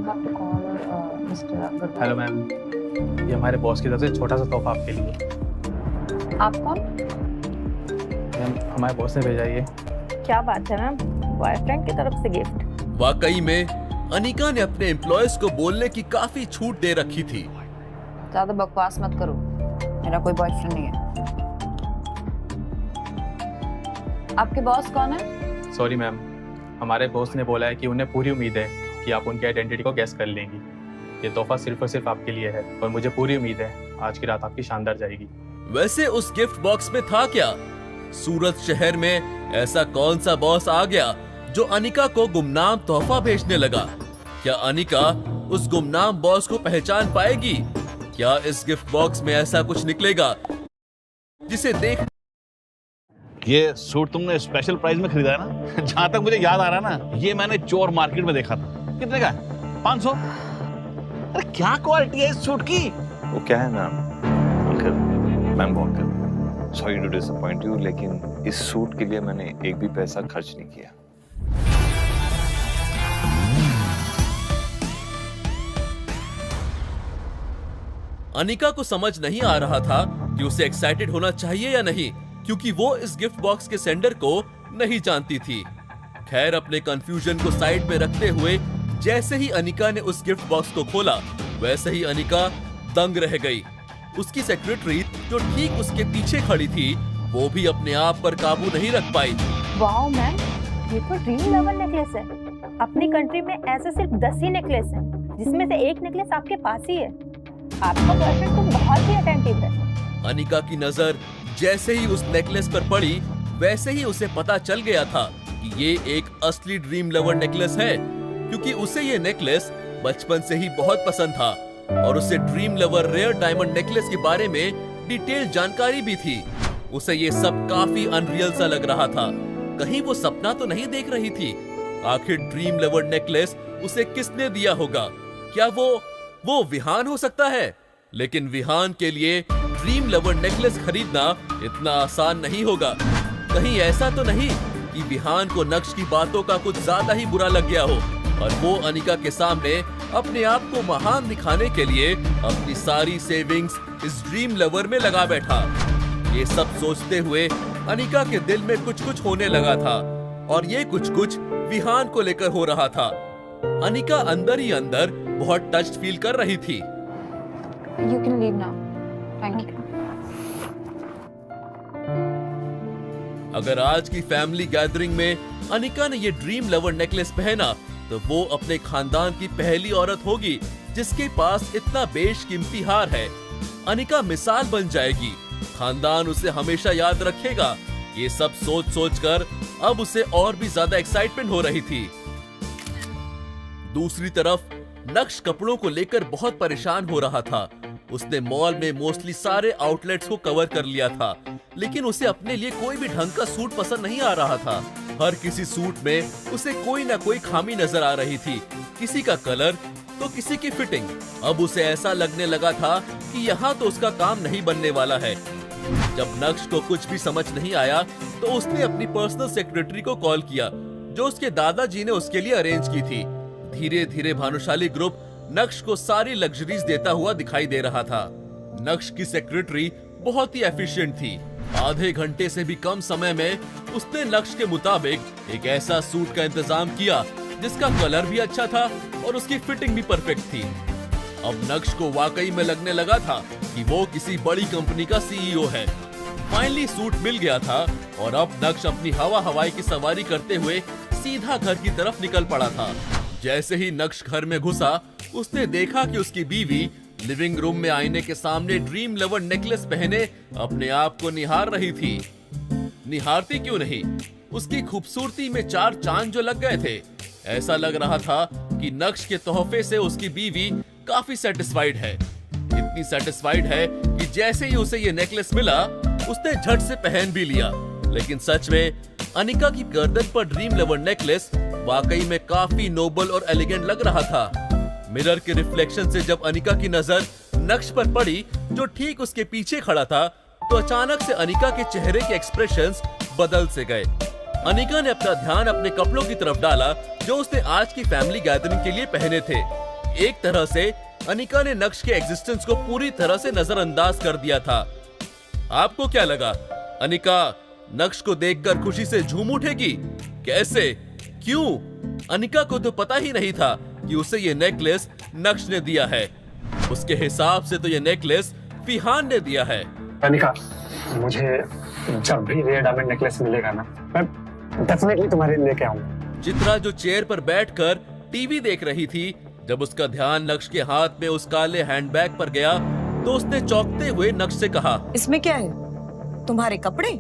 have to call Mr. Agarwal. Hello ma'am, ये हमारे boss की तरफ से छोटा सा तोहफा आपके लिए। आप कौन? मैम, हमारे बॉस ने भेजा ये। क्या बात है मैम, बॉयफ्रेंड की तरफ से गिफ्ट? वाकई में अनिका ने अपने एम्प्लॉयज को बोलने की काफी छूट दे रखी थी। ज्यादा बकवास मत करो, मेरा कोई बॉयफ्रेंड नहीं है। आपके बॉस कौन है? सॉरी मैम, हमारे बॉस ने बोला है कि उन्हें पूरी उम्मीद है कि आप उनकी आइडेंटिटी को गैस कर लेंगी। ये तोहफा सिर्फ और सिर्फ आपके लिए है और मुझे पूरी उम्मीद है आज की रात आपकी शानदार जाएगी। वैसे उस गिफ्ट बॉक्स में था क्या? सूरत शहर में ऐसा कौन सा बॉस आ गया जो अनिका को गुमनाम तोहफा भेजने लगा? क्या अनिका उस गुमनाम बॉस को पहचान पाएगी? क्या इस गिफ्ट बॉक्स में ऐसा कुछ निकलेगा जिसे देख ये सूट तुमने स्पेशल प्राइस में खरीदा है ना? जहां तक मुझे याद आ रहा है ना, ये मैंने चोर मार्केट में देखा था। कितने का? 500। अरे क्या क्वालिटी है इस सूट की? वो क्या है ना uncle, ma'am uncle, sorry to disappoint you, लेकिन इस सूट के लिए मैंने एक भी पैसा खर्च नहीं किया। अनिका को समझ नहीं आ रहा था कि उसे एक्साइटेड होना चाहिए या नहीं, क्योंकि वो इस गिफ्ट बॉक्स के सेंडर को नहीं जानती थी। खैर, अपने कंफ्यूजन को साइड में रखते हुए जैसे ही अनिका ने उस गिफ्ट बॉक्स को खोला, वैसे ही अनिका दंग रह गई। उसकी सेक्रेटरी जो ठीक उसके पीछे खड़ी थी, वो भी अपने आप पर काबू नहीं रख पाई। वाओ मैम, ये तो ड्रीम 11 नेकलेस है। अपनी कंट्री में ऐसे सिर्फ 10 ही नेकलेस हैं, जिसमें से एक नेकलेस आपके पास ही है। आपका बॉयफ्रेंड तो बहुत ही अटेंटिव है। अनिका की नजर जैसे ही उस नेकलेस पर पड़ी, वैसे ही उसे पता चल गया था कि ये एक असली ड्रीम लवर नेकलेस है, क्योंकि उसे ये नेकलेस बचपन से ही बहुत पसंद था और उसे dream lover rare diamond necklace के बारे में डिटेल जानकारी भी थी। उसे ये सब काफी अनरियल सा लग रहा था। कहीं वो सपना तो नहीं देख रही थी? आखिर ड्रीम लवर नेकलेस उसे किसने दिया होगा? क्या वो विहान हो सकता है? लेकिन विहान के लिए ड्रीम लवर नेकलेस खरीदना इतना आसान नहीं होगा। कहीं ऐसा तो नहीं कि विहान को नक्श की बातों का कुछ ज्यादा ही बुरा लग गया हो और वो अनिका के सामने अपने आप को महान दिखाने के लिए अपनी सारी सेविंग्स इस ड्रीम लवर में लगा बैठा। ये सब सोचते हुए अनिका के दिल में कुछ कुछ होने लगा था और ये कुछ कुछ विहान को लेकर हो रहा था। अनिका अंदर ही अंदर बहुत टच्ड फील कर रही थी। You can leave now. Thank you. अगर आज की फैमिली गैदरिंग में अनिका ने ये ड्रीम लवर नेकलेस पहना, तो वो अपने खानदान की पहली औरत होगी जिसके पास इतना बेशकीमती हार है। अनिका मिसाल बन जाएगी, खानदान उसे हमेशा याद रखेगा। ये सब सोच सोच कर अब उसे और भी ज्यादा एक्साइटमेंट हो रही थी। दूसरी तरफ नक्श कपड़ों को लेकर बहुत परेशान हो रहा था। उसने मॉल में मोस्टली सारे आउटलेट्स को कवर कर लिया था, लेकिन उसे अपने लिए कोई भी ढंग का सूट पसंद नहीं आ रहा था। हर किसी सूट में उसे कोई ना कोई खामी नजर आ रही थी, किसी का कलर तो किसी की फिटिंग। अब उसे ऐसा लगने लगा था कि यहाँ तो उसका काम नहीं बनने वाला है। जब नक्श को कुछ भी समझ नहीं आया, तो उसने अपनी पर्सनल सेक्रेटरी को कॉल किया, जो उसके दादाजी ने उसके लिए अरेंज की थी। धीरे धीरे भानुशाली ग्रुप नक्श को सारी लग्जरीज देता हुआ दिखाई दे रहा था। नक्श की सेक्रेटरी बहुत ही एफिशिएंट थी। आधे घंटे से भी कम समय में उसने नक्श के मुताबिक एक ऐसा सूट का इंतजाम किया जिसका कलर भी अच्छा था और उसकी फिटिंग भी परफेक्ट थी। अब नक्श को वाकई में लगने लगा था कि वो किसी बड़ी कंपनी का सीईओ है। फाइनली सूट मिल गया था और अब नक्श अपनी हवाई की सवारी करते हुए सीधा घर की तरफ निकल पड़ा था। जैसे ही नक्श घर में घुसा, उसने देखा कि उसकी बीवी लिविंग रूम में आईने के सामने ड्रीम लवर नेकलेस पहने अपने आप को निहार रही थी। निहारती क्यों नहीं, उसकी खूबसूरती में 4 चांद जो लग गए थे। ऐसा लग रहा था कि नक्श के तोहफे से उसकी बीवी काफी सेटिस्फाइड है। इतनी सेटिस्फाइड है कि जैसे ही उसे ये नेकलेस मिला, उसने झट से पहन भी लिया। लेकिन सच में अनिका की गर्दन पर ड्रीम लवर नेकलेस वाकई में काफी नोबल और एलिगेंट लग रहा था। मिरर के रिफ्लेक्शन से जब अनिका की नजर नक्श पर पड़ी, जो ठीक उसके पीछे खड़ा था, तो अचानक से अनिका के चेहरे के एक्सप्रेशंस बदल से गए। अनिका ने अपना ध्यान अपने कपड़ों की तरफ डाला जो उसने आज की फैमिली गैदरिंग के लिए पहने थे। एक तरह से अनिका ने नक्श के एग्जिस्टेंस को पूरी तरह से नजरअंदाज कर दिया था। आपको क्या लगा, अनिका नक्श को देखकर खुशी से झूम उठेगी? कैसे, क्यों? अनिका को तो पता ही नहीं था कि उसे ये नेकलेस नक्श ने दिया है। उसके हिसाब से तो ये नेकलेस फिहान ने दिया है। अनिका, मुझे जब भी रेयर डायमंड नेकलेस मिलेगा ना, मैं डेफिनेटली तुम्हारे लिए लेके आऊंगा। चित्रा जो चेयर पर बैठकर टीवी देख रही थी, जब उसका ध्यान नक्श के हाथ में उस काले हैंडबैग पर गया तो उसने चौंकते हुए नक्श से कहा, इसमें क्या है? तुम्हारे कपड़े?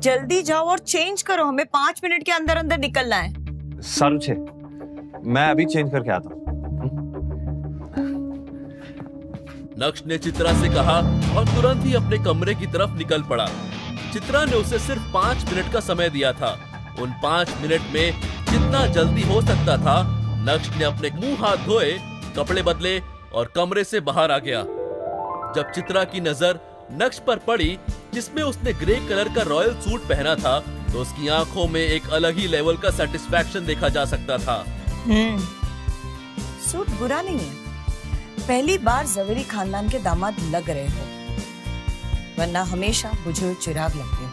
जल्दी जाओ और चेंज करो, हमें 5 मिनट के अंदर अंदर निकलना है। सारुचे, मैं अभी चेंज करके आता हूँ। नक्श ने चित्रा से कहा और तुरंत ही अपने कमरे की तरफ निकल पड़ा। चित्रा ने उसे सिर्फ 5 मिनट का समय दिया था। उन 5 मिनट में जितना जल्दी हो सकता था, नक्श ने अपने मुंह हाथ धोए, कपड़े बदले और कमरे से बाहर आ गया। जब चित्रा की नजर नक्श पर पड़ी, जिसमें उसने ग्रे कलर का रॉयल सूट पहना था, तो उसकी आंखों में एक अलग ही लेवल का सेटिस्फैक्शन देखा जा सकता था। सूट बुरा नहीं है, पहली बार जवेरी खानदान के दामाद लग रहे हो, वरना हमेशा बुझे चिराग लगते हो।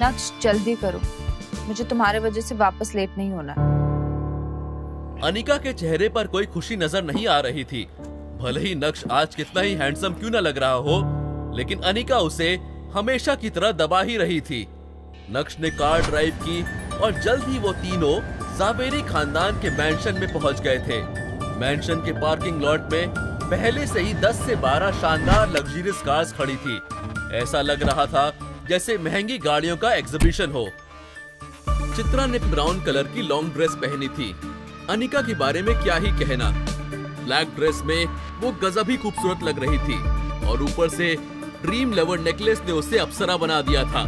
नक्श जल्दी करो, मुझे तुम्हारे वजह से वापस लेट नहीं होना। अनिका के चेहरे पर कोई खुशी नजर नहीं आ रही थी। भले ही नक्श आज कितना ही हैंडसम क्यों न लग रहा हो, लेकिन अनिका उसे हमेशा की तरह दबा ही रही थी। नक्श ने कार ड्राइव की और जल्द ही वो तीनों जावेरी खानदान के मैंशन में पहुंच गए थे। मैंशन के पार्किंग लॉट में पहले से ही 10 से 12 शानदार लग्जरियस कार्स खड़ी थी। ऐसा लग रहा था जैसे महंगी गाड़ियों का एग्जीबिशन हो। चित्रा ने ब्राउन कलर की लॉन्ग ड्रेस पहनी थी। अनिका के बारे में क्या ही कहना, ब्लैक ड्रेस में वो गजब ही खूबसूरत लग रही थी और ऊपर से ड्रीम लवर नेकलेस ने उसे अप्सरा बना दिया था।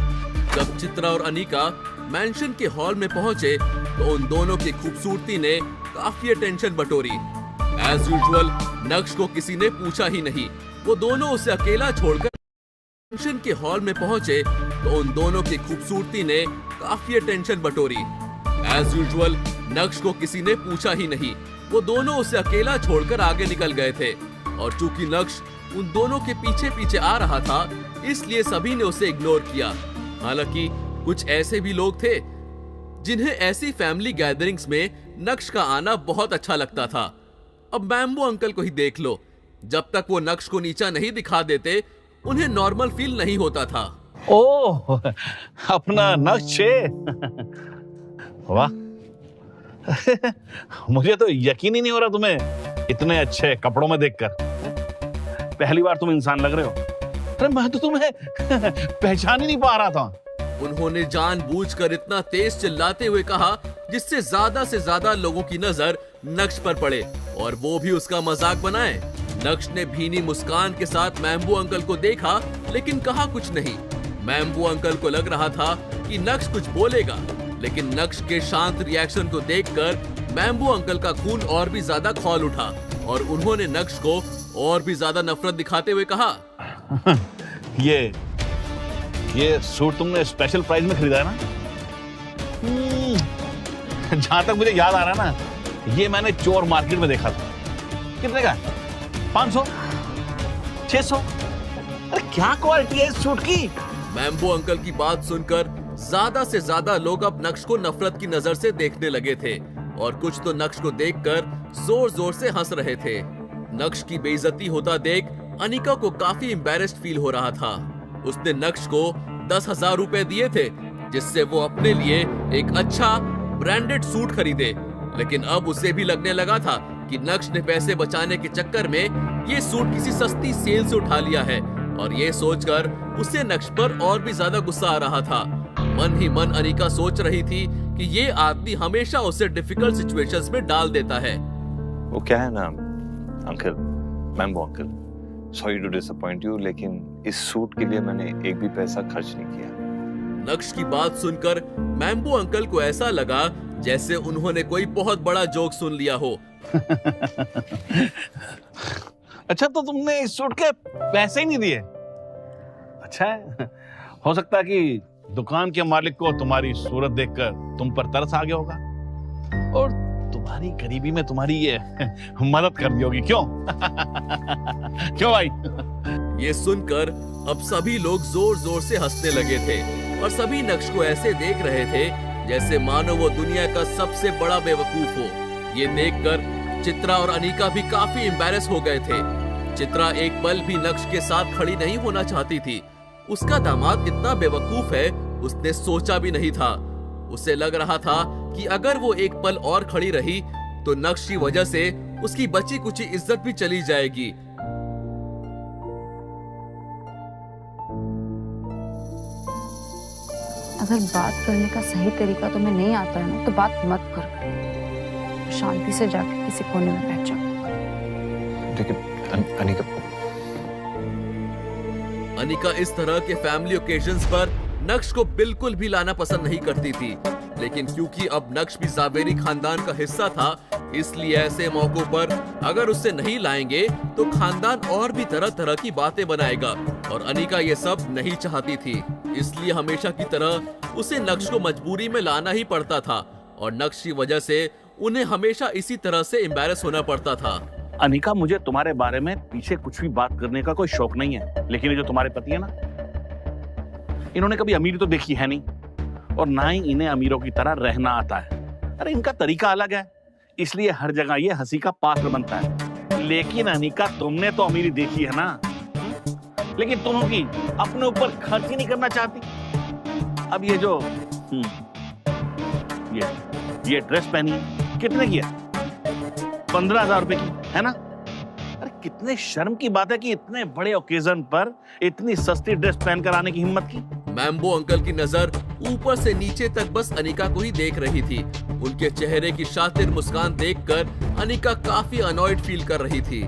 जब चित्रा और अनिका मैंशन के हॉल में पहुंचे तो उन दोनों की खूबसूरती ने काफी अटेंशन बटोरी। एज यूजुअल नक्श को किसी ने पूछा ही नहीं। वो दोनों उसे अकेला छोड़कर मैंशन के हॉल में पहुंचे तो उन दोनों की खूबसूरती ने काफी अटेंशन बटोरी। एज यूजुअल नक्श को किसी ने पूछा ही नहीं। वो दोनों उसे अकेला छोड़कर आगे निकल गए थे और चूंकि नक्श उन दोनों के पीछे पीछे आ रहा था, इसलिए सभी ने उसे इग्नोर किया। हालांकि कुछ ऐसे भी लोग थे जिन्हें ऐसी फैमिली गैदरिंग्स में नक्श का आना बहुत अच्छा लगता था। अब बैम्बू अंकल को ही देख लो, जब तक वो नक्श को नीचा नहीं दिखा देते, उन्हें नॉर्मल फील नहीं होता था। ओह, अपना नक्श वाह मुझे तो यकीन ही नहीं हो रहा तुम्हें इतने अच्छे कपड़ों में देखकर। पहली बार तुम इंसान लग रहे हो। अरे मैं तो तुम्हें पहचान ही नहीं पा रहा था। उन्होंने जानबूझकर इतना तेज चिल्लाते हुए कहा जिससे से ज्यादा लोगों की नजर नक्श पर पड़े और वो भी उसका मजाक बनाए। नक्श ने भीनी मुस्कान के साथ मैम्बू अंकल को देखा, लेकिन कहा कुछ नहीं। मैम्बू अंकल को लग रहा था कि नक्श कुछ बोलेगा, लेकिन नक्श के शांत रिएक्शन को देखकर मैम्बू अंकल का खून और भी ज्यादा खौल उठा और उन्होंने नक्श को और भी ज्यादा नफरत दिखाते हुए कहा, ये सूट तुमने स्पेशल प्राइस में खरीदा है ना? जहां तक मुझे याद आ रहा है ना, ये मैंने चोर मार्केट में देखा था। कितने का? 500? 600? अरे क्या क्वालिटी है इस सूट की? मैम्बो अंकल की बात सुनकर ज्यादा से ज्यादा लोग अब नक्श को नफरत की नजर से देखने लगे थे और कुछ तो नक्श को देखकर जोर जोर से हंस रहे थे। नक्श की बेइज्जती होता देख अनिका को काफी एम्बैरेस्ड फील हो रहा था। उसने नक्श को 10,000 रुपए दिए थे जिससे वो अपने लिए एक अच्छा ब्रांडेड सूट खरीदे, लेकिन अब उसे भी लगने लगा था कि नक्श ने पैसे बचाने के चक्कर में ये सूट किसी सस्ती सेल से उठा लिया है और ये सोचकर उसे नक्श पर और भी ज्यादा गुस्सा आ रहा था। मन ही मन अनिका सोच रही थी कि ये आदमी हमेशा उसे डिफिकल्ट सिचुएशंस में डाल देता है। वो क्या है ना अंकल, मैम्बो uncle, sorry to disappoint you, लेकिन इस सूट के लिए मैंने एक भी पैसा खर्च नहीं किया। नक्श की बात सुनकर मैम्बो अंकल को ऐसा लगा जैसे उन्होंने कोई बहुत बड़ा जोक सुन लिया हो। अच्छा, तो तुमने इस सूट के पैसे ही नहीं दिए? अच्छा है, हो सकता है कि दुकान के मालिक को तुम्हारी सूरत देखकर तुम पर तरस आ गया होगा और तुम्हारे तुम्हारी गरीबी में तुम्हारी ये मदद कर दी होगी, क्यों? क्यों भाई? ये सुनकर अब सभी लोग जोर जोर से हंसने लगे थे और सभी नक्श को ऐसे देख रहे थे जैसे मानो वो दुनिया का सबसे बड़ा बेवकूफ हो। ये देखकर चित्रा और अनीका भी काफी एम्बैरेस हो गए थे। चित्रा एक पल भी नक्श के साथ खड़ी नहीं होना चाहती थी। उसका दामाद इतना बेवकूफ है उसने सोचा भी नहीं था। उसे लग रहा था कि अगर वो एक पल और खड़ी रही तो नक्श की वजह से उसकी बची कुची इज्जत भी चली जाएगी। अगर बात करने का सही तरीका तुम्हें नहीं आता है ना तो बात मत करो, शांति से जाके किसी कोने में बैठ जाओ। अनीका इस तरह के फैमिली ओकेजन्स पर नक्श को बिल्कुल भी लाना पसंद नहीं करती थी, लेकिन क्योंकि अब नक्श भी जावेरी खानदान का हिस्सा था, इसलिए ऐसे मौकों पर अगर उससे नहीं लाएंगे तो खानदान और भी तरह तरह की बातें बनाएगा और अनीका ये सब नहीं चाहती थी। इसलिए हमेशा की तरह उसे नक्श को मजबूरी में लाना ही पड़ता था और नक्श की वजह से उन्हें हमेशा इसी तरह से एम्बैरेस होना पड़ता था। अनीका, मुझे तुम्हारे बारे में पीछे कुछ भी बात करने का कोई शौक नहीं है, लेकिन ये जो तुम्हारे पति है ना, इन्होंने कभी अमीरी तो देखी है नहीं और ना ही इन्हें अमीरों की तरह रहना आता है। अरे इनका तरीका अलग है, इसलिए हर जगह ये हंसी का पात्र बनता है। लेकिन अनीका, तुमने तो अमीरी देखी है ना, लेकिन तुम भी अपने ऊपर खर्च ही नहीं करना चाहती। अब ये जो ये ड्रेस पहनी है, कितने की है? 15,000 रुपए की है ना? अरे कितने शर्म की बात है कि इतने बड़े ओकेजन पर इतनी सस्ती ड्रेस पहनकर आने की हिम्मत की। मैम्बो अंकल की नजर ऊपर से नीचे तक बस अनीका को ही देख रही थी। उनके चेहरे की शातिर मुस्कान देखकर अनीका काफी अनॉयड फील कर रही थी।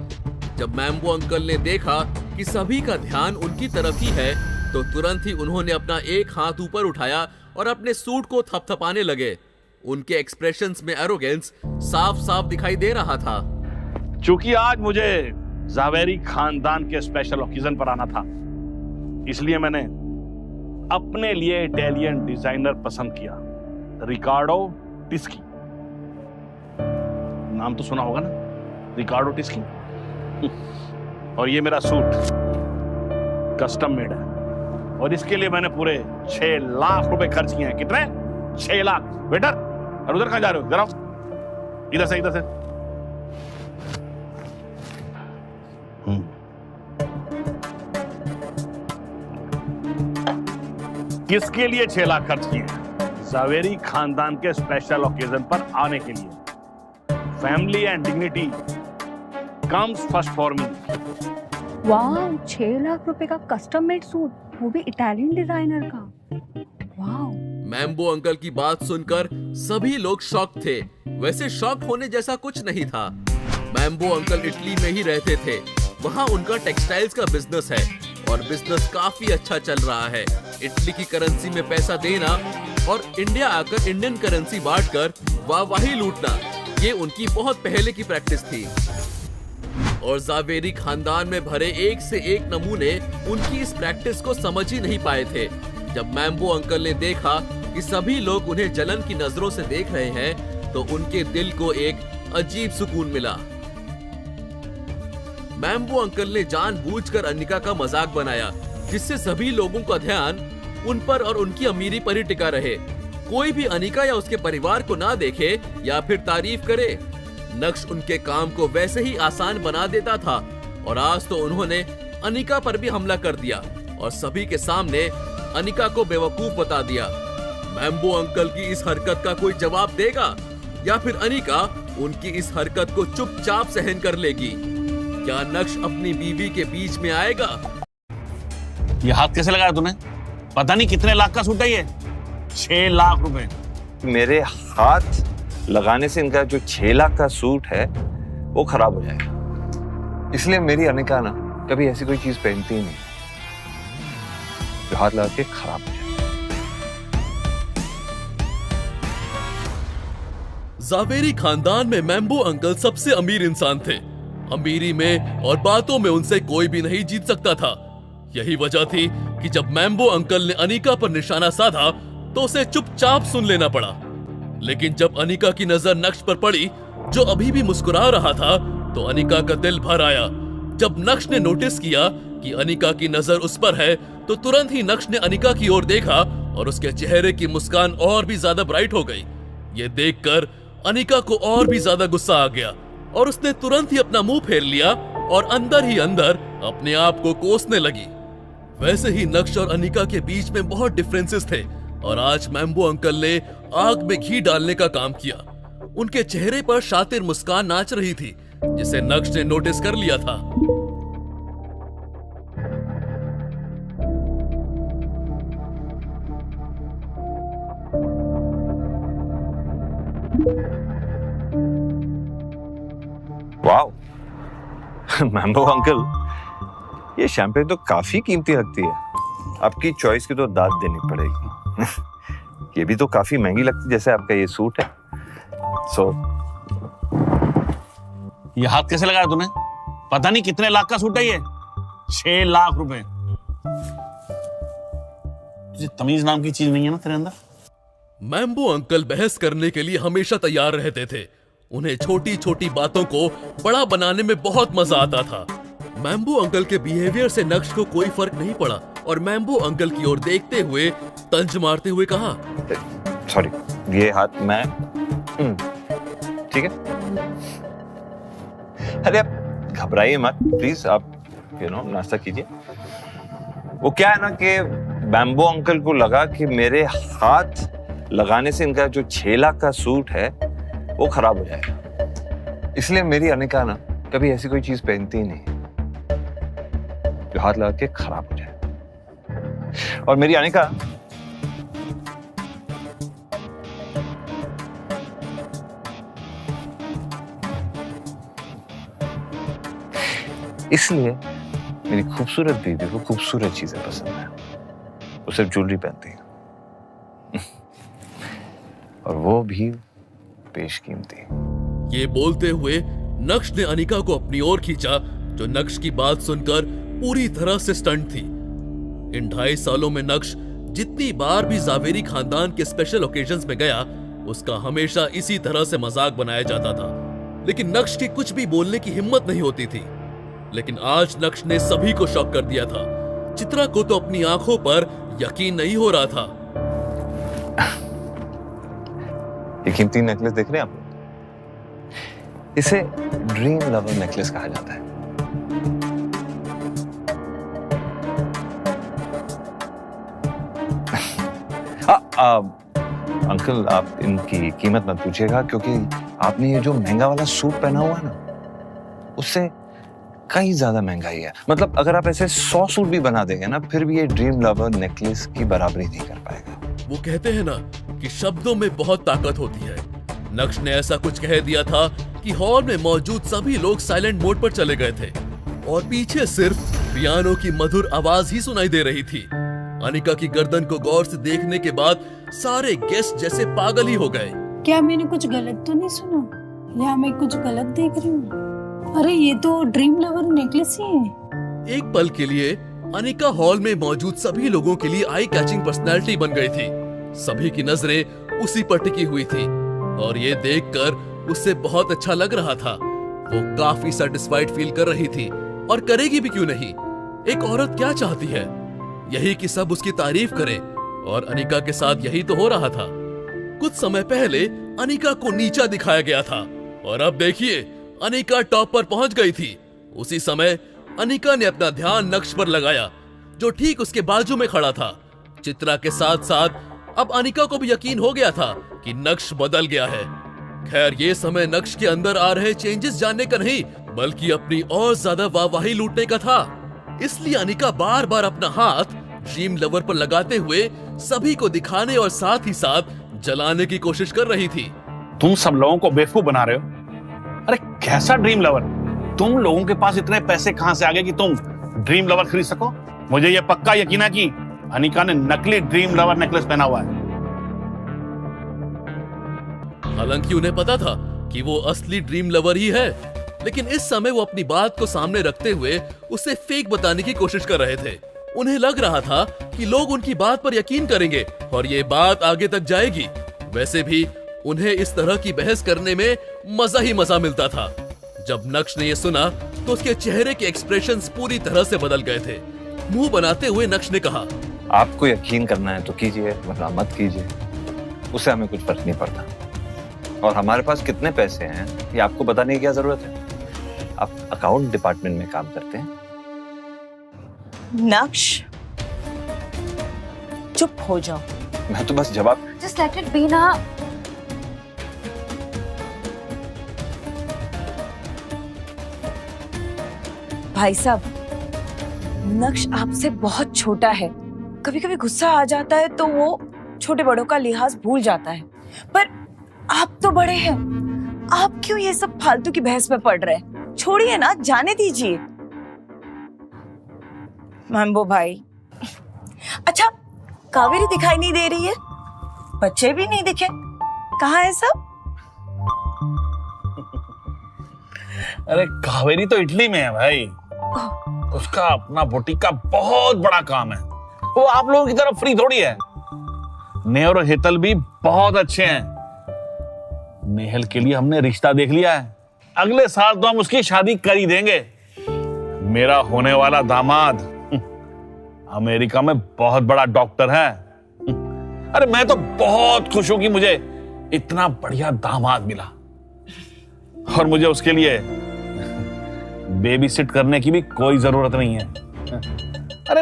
जब मैम्बो अंकल ने देखा कि सभी का ध्यान उनकी तरफ ही है तो तुरंत ही उन्होंने अपना एक हाथ ऊपर उठाया और अपने सूट को थपथपाने लगे। उनके एक्सप्रेशंस में एरोगेंस साफ साफ दिखाई दे रहा था। चूंकि आज मुझे जावेरी खानदान के स्पेशल ओकेजन पर आना था, इसलिए मैंने अपने लिए इटालियन डिजाइनर पसंद किया, रिकार्डो टिस्की। नाम तो सुना होगा ना, रिकार्डो टिस्की। और ये मेरा सूट कस्टम मेड है और इसके लिए मैंने पूरे 6 लाख रुपए खर्च किए हैं। कितने? 6 लाख। वेटर, और उधर कहां जा रहे हो? जरा इधर से, इधर से। किसके लिए 6 लाख खर्च किए? जावेरी खानदान के स्पेशल ओकेजन पर आने के लिए। Family and dignity comes first for me. वाह, 6 लाख रुपए का कस्टम मेड सूट, वो भी इटालियन डिजाइनर का। वाह। मैम्बो अंकल की बात सुनकर सभी लोग शॉक थे। वैसे शॉक होने जैसा कुछ नहीं था। मैम्बो अंकल इटली में ही रहते थे। वहाँ उनका टेक्सटाइल्स का बिजनेस है और बिजनेस काफी अच्छा चल रहा है। इटली की करेंसी में पैसा देना और इंडिया आकर इंडियन करेंसी बांटकर वाहवाही लूटना, ये उनकी बहुत पहले की प्रैक्टिस थी। और जावेरी खानदान में भरे एक से एक नमूने उनकी इस प्रैक्टिस को समझ ही नहीं पाए थे। जब मैम्बो अंकल ने देखा कि सभी लोग उन्हें जलन की नजरों से देख रहे हैं तो उनके दिल को एक अजीब सुकून मिला। मैम्बो अंकल ने जानबूझकर अनीका का मजाक बनाया, जिससे सभी लोगों का ध्यान उन पर और उनकी अमीरी पर ही टिका रहे। कोई भी अनीका या उसके परिवार को ना देखे या फिर तारीफ करे। नक्श उनके काम को वैसे ही आसान बना देता था और आज तो उन्होंने अनीका पर भी हमला कर दिया और सभी के सामने अनीका को बेवकूफ बता दिया। मैम्बो अंकल की इस हरकत का कोई जवाब देगा या फिर अनीका उनकी इस हरकत को चुपचाप सहन कर लेगी? क्या नक्श अपनी बीवी के बीच में आएगा? ये हाथ कैसे लगाया तूने? पता नहीं कितने लाख का सूट है ये। 6 लाख रुपए। मेरे हाथ लगाने से इनका जो 6 लाख का सूट है वो खराब हो जाएगा, इसलिए मेरी अनीका ना कभी ऐसी कोई चीज पहनती ही नहीं जो हाथ लगा के खराब हो जाए। जावेरी खानदान में मैम्बो अंकल सबसे अमीर इंसान थे। अमीरी में और बातों में उनसे कोई भी नहीं जीत सकता था। यही वजह थी कि जब मैम्बो अंकल ने अनीका पर निशाना साधा तो उसे चुपचाप सुन लेना पड़ा। लेकिन जब अनीका की नजर नक्श पर पड़ी जो अभी भी मुस्कुरा रहा था, तो अनिका का दिल भर आया। जब नक्श ने नोटिस किया कि अनिका की नजर उस पर है, तो तुरंत ही नक्श ने अनिका की ओर देखा और उसके चेहरे की मुस्कान और भी ज्यादा ब्राइट हो गई। ये देखकर अनिका को और भी ज्यादा गुस्सा आ गया और उसने तुरंत ही अपना मुंह फेर लिया और अंदर ही अंदर अपने आप को कोसने लगी। वैसे ही नक्श और अनिका के बीच में बहुत डिफरेंसेस थे और आज मैम्बो अंकल ने आग में घी डालने का काम किया। उनके चेहरे पर शातिर मुस्कान नाच रही थी, जिसे नक्श ने नोटिस कर लिया था। वाओ, मैम्बो अंकल, ये शैंपेन तो काफी कीमती लगती है। आपकी चॉइस की तो दाद देनी पड़ेगी। ये भी तो काफी महंगी लगती है, जैसे आपका ये सूट है। ये हाथ कैसे लगाया तूने? पता नहीं कितने लाख का सूट है ये। 6 लाख रुपए। तुझे तमीज नाम की चीज नहीं है ना तेरे अंदर? मैम्बो अंकल बहस करने के लिए हमेशा तैयार रहते थे। उन्हें छोटी छोटी बातों को बड़ा बनाने में बहुत मजा आता था। मैम्बो अंकल के बिहेवियर से नक्श को कोई फर्क नहीं पड़ा और मैम्बो अंकल की ओर देखते हुए तंज मारते हुए कहा, सॉरी, ये हाथ मैं ठीक है। अरे आप घबराइए मत प्लीज, आप नाश्ता कीजिए। वो क्या है ना कि मैम्बो अंकल को लगा कि मेरे हाथ लगाने से इनका जो 6 लाख का सूट है वो खराब हो जाएगा। इसलिए मेरी अनिका ना कभी ऐसी कोई चीज पहनती ही नहीं जो हाथ लगा के खराब हो जाए। और मेरी अनिका इसलिए मेरी खूबसूरत बीवी को खूबसूरत चीजें पसंद है। वो सिर्फ ज्वेलरी पहनती है और वो भी बेशकीमती। ये बोलते हुए नक्श ने अनिका को अपनी ओर खींचा, जो नक्श की बात सुनकर पूरी तरह से स्टंट थी। इन 2.5 सालों में नक्श जितनी बार भी जावेरी खानदान के स्पेशल ओकेजन्स में गया, उसका हमेशा इसी तरह से मजाक बनाया जाता था, लेकिन नक्श की कुछ भी बोलने की हिम्मत नहीं होती थी। लेकिन आज नक्श ने सभी को शॉक कर दिया था। चित्रा को तो अपनी आंखों पर यकीन नहीं हो रहा था। ये कीमती नेकलेस देख रहे हैं आप? इसे ड्रीम लवर नेकलेस कहा जाता है। अंकल, आप इनकी कीमत मत पूछिएगा, क्योंकि आपने ये जो महंगा वाला सूट पहना हुआ है ना, उससे कहीं ज्यादा महंगाई है। मतलब अगर आप ऐसे 100 सूट भी बना देंगे ना, फिर भी ये ड्रीम लवर नेकलेस की बराबरी नहीं कर पाएगा। वो कहते हैं ना कि शब्दों में बहुत ताकत होती है। नक्श ने ऐसा कुछ कह दिया था कि हॉल में मौजूद सभी लोग साइलेंट मोड पर चले गए थे और पीछे सिर्फ पियानो की मधुर आवाज ही सुनाई दे रही थी। अनिका की गर्दन को गौर से देखने के बाद सारे गेस्ट जैसे पागल ही हो गए। क्या मैंने कुछ गलत तो नहीं सुना, या मैं कुछ गलत देख रही हूँ? अरे ये तो ड्रीम लवर नेकलेस ही है। एक पल के लिए अनिका हॉल में मौजूद सभी लोगों के लिए आई कैचिंग पर्सनैलिटी बन गई थी। सभी की नजरें उसी पर टिकी हुई थी और ये देखकर उससे बहुत अच्छा लग रहा था। वो काफी सेटिस्फाइड फील कर रही थी और करेगी भी क्यों नहीं। एक औरत क्या चाहती है? यही कि सब उसकी तारीफ करें और अनिका के साथ यही तो हो रहा था। कुछ समय पहले अनिका को नीचा दिखाया गया था और अब देखिए अनिका टॉप पर पहुंच गई थी। उसी समय अनिका ने अपना ध्यान नक्श पर लगाया, जो ठीक उसके बाजू में खड़ा था। चित्रा के साथ साथ अब अनिका को भी यकीन हो गया था कि नक्श बदल गया है। खैर, ये समय नक्श के अंदर आ रहे चेंजेस जानने का नहीं, बल्कि अपनी और ज्यादा वाहवाही लूटने का था। इसलिए अनिका बार बार अपना हाथ ड्रीम लवर पर लगाते हुए सभी को दिखाने और साथ ही साथ जलाने की कोशिश कर रही थी। तुम सब लोगों को बेवकूफ बना रहे हो। अरे कैसा ड्रीम लवर? तुम लोगों के पास इतने पैसे कहां से आ गए कि तुम ड्रीम लवर खरीद सको? मुझे यह पक्का यकीन है कि अनिका ने नकली ड्रीम लवर नेकलेस पहना हुआ है। हालांकि उन्हें पता था कि वो असली ड्रीम लवर ही है, लेकिन इस समय वो अपनी बात को सामने रखते हुए उसे फेक बताने की कोशिश कर रहे थे। उन्हें लग रहा था कि लोग उनकी बात पर यकीन करेंगे और ये बात आगे तक जाएगी। वैसे भी उन्हें इस तरह की बहस करने में मजा ही मजा मिलता था। जब नक्श ने यह सुना तो उसके चेहरे के एक्सप्रेशंस पूरी तरह से बदल गए थे। मुंह बनाते हुए नक्श ने कहा, आपको यकीन करना है तो कीजिए, वरना मत कीजिए, उससे हमें कुछ फर्क नहीं पड़ता। और हमारे पास कितने पैसे हैं ये आपको बताने की क्या जरूरत है? आप अकाउंट डिपार्टमेंट में काम करते हैं। नक्श, चुप हो जाओ। मैं तो बस जवाब। जस्ट लेट इट बी ना। भाई साहब, नक्श आपसे बहुत छोटा है। कभी कभी गुस्सा आ जाता है तो वो छोटे बड़ों का लिहाज भूल जाता है, पर आप तो बड़े हैं। आप क्यों ये सब फालतू की बहस में पड़ रहे हैं? छोड़िए ना, जाने दीजिए। मैम्बो भाई, अच्छा कावेरी दिखाई नहीं दे रही है, बच्चे भी नहीं दिखे, कहाँ है सब? अरे कावेरी तो इटली में है भाई, उसका अपना बुटीक का बहुत बड़ा काम है। वो आप लोगों की तरफ फ्री थोड़ी है। नेहर और हेतल भी बहुत अच्छे हैं। नेहल के लिए हमने रिश्ता देख लिया है, अगले साल तो हम उसकी शादी कर ही देंगे। मेरा होने वाला दामाद अमेरिका में बहुत बड़ा डॉक्टर है। अरे मैं तो बहुत खुश हूं कि मुझे इतना बढ़िया दामाद मिला, और मुझे उसके लिए बेबी सिट करने की भी कोई जरूरत नहीं है। अरे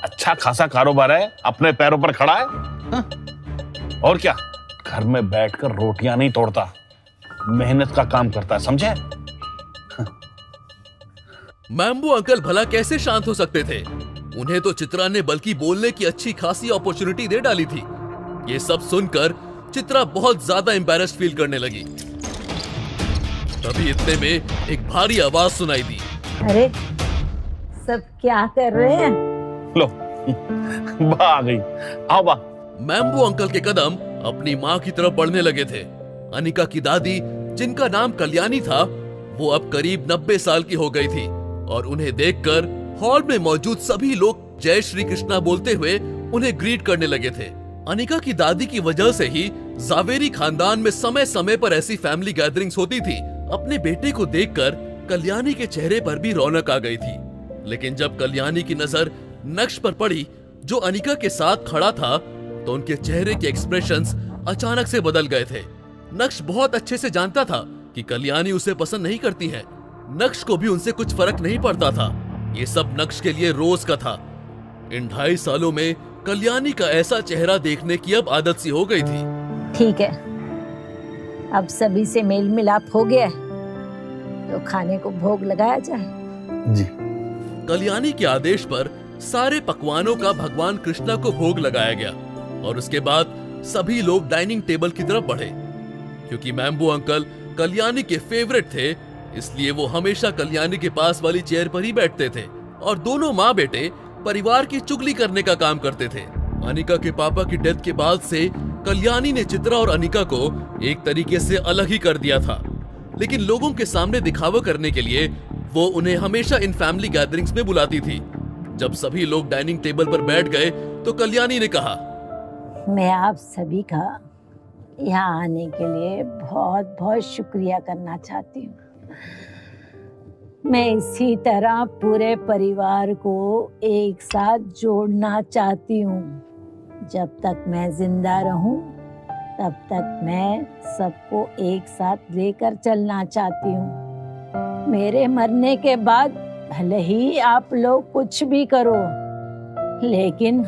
अच्छा खासा कारोबार है, अपने पैरों पर खड़ा है। और क्या, घर में बैठकर रोटियां नहीं तोड़ता, मेहनत का काम करता है, समझे? मैम्बो अंकल भला कैसे शांत हो सकते थे? उन्हें तो चित्रा ने बल्कि बोलने की अच्छी खासी अपॉर्चुनिटी दे डाली थी। ये सब सुनकर चित्रा बहुत ज्यादा एम्बैरेस्ड फील करने लगी। तभी इतने में एक भारी आवाज सुनाई दी। अरे सब क्या कर रहे हैं? लो बा आ गई, आओ बा। मैम्बो अंकल के कदम अपनी माँ की तरफ बढ़ने लगे थे। अनिका की दादी, जिनका नाम कल्याणी था, वो अब करीब 90 साल की हो गई थी, और उन्हें देखकर हॉल में मौजूद सभी लोग जय श्री कृष्णा बोलते हुए उन्हें ग्रीट करने लगे थे। अनिका की दादी की वजह से ही जावेरी खानदान में समय समय पर ऐसी फैमिली गैदरिंग्स होती थी। अपने बेटे को देखकर कल्याणी के चेहरे पर भी रौनक आ गई थी। लेकिन जब कल्याणी की नजर नक्श पर पड़ी, जो अनिका के साथ खड़ा था, तो उनके चेहरे के एक्सप्रेशंस अचानक से बदल गए थे। नक्श बहुत अच्छे से जानता था कि कल्याणी उसे पसंद नहीं करती है। नक्श को भी उनसे कुछ फर्क नहीं पड़ता था। ये सब नक्श के लिए रोज का था। इन 2.5 सालों में कल्याणी का ऐसा चेहरा देखने की अब आदत सी हो गई थी। ठीक है, अब सभी से मेल मिलाप हो गया है, तो खाने को भोग लगाया जाए। जी। कल्याणी के आदेश पर सारे पकवानों का भगवान कृष्णा को भोग लगाया गया, और उसके बाद सभी लोग डाइनिंग टेबल की तरफ बढ़े। क्योंकि मैम्बो अंकल कल्याणी के फेवरेट थे, इसलिए वो हमेशा कल्याणी के पास वाली चेयर पर ही बैठते थे, और दोनों माँ बेटे परिवार की चुगली करने का काम करते थे। अनिका के पापा की डेथ के बाद से कल्याणी ने चित्रा और अनिका को एक तरीके से अलग ही कर दिया था। लेकिन लोगों के सामने दिखावा करने के लिए वो उन्हें हमेशा इन फैमिली गैदरिंग्स में बुलाती थी। जब सभी लोग डाइनिंग टेबल पर बैठ गए तो कल्याणी ने कहा, मैं आप सभी का यहाँ आने के लिए बहुत बहुत शुक्रिया करना चाहती हूँ। मैं इसी तरह पूरे परिवार को एक साथ जोड़ना चाहती हूँ। जब तक मैं जिंदा रहूँ, तब तक मैं सबको एक साथ लेकर चलना चाहती हूँ। मेरे मरने के बाद भले ही आप लोग कुछ भी करो, लेकिन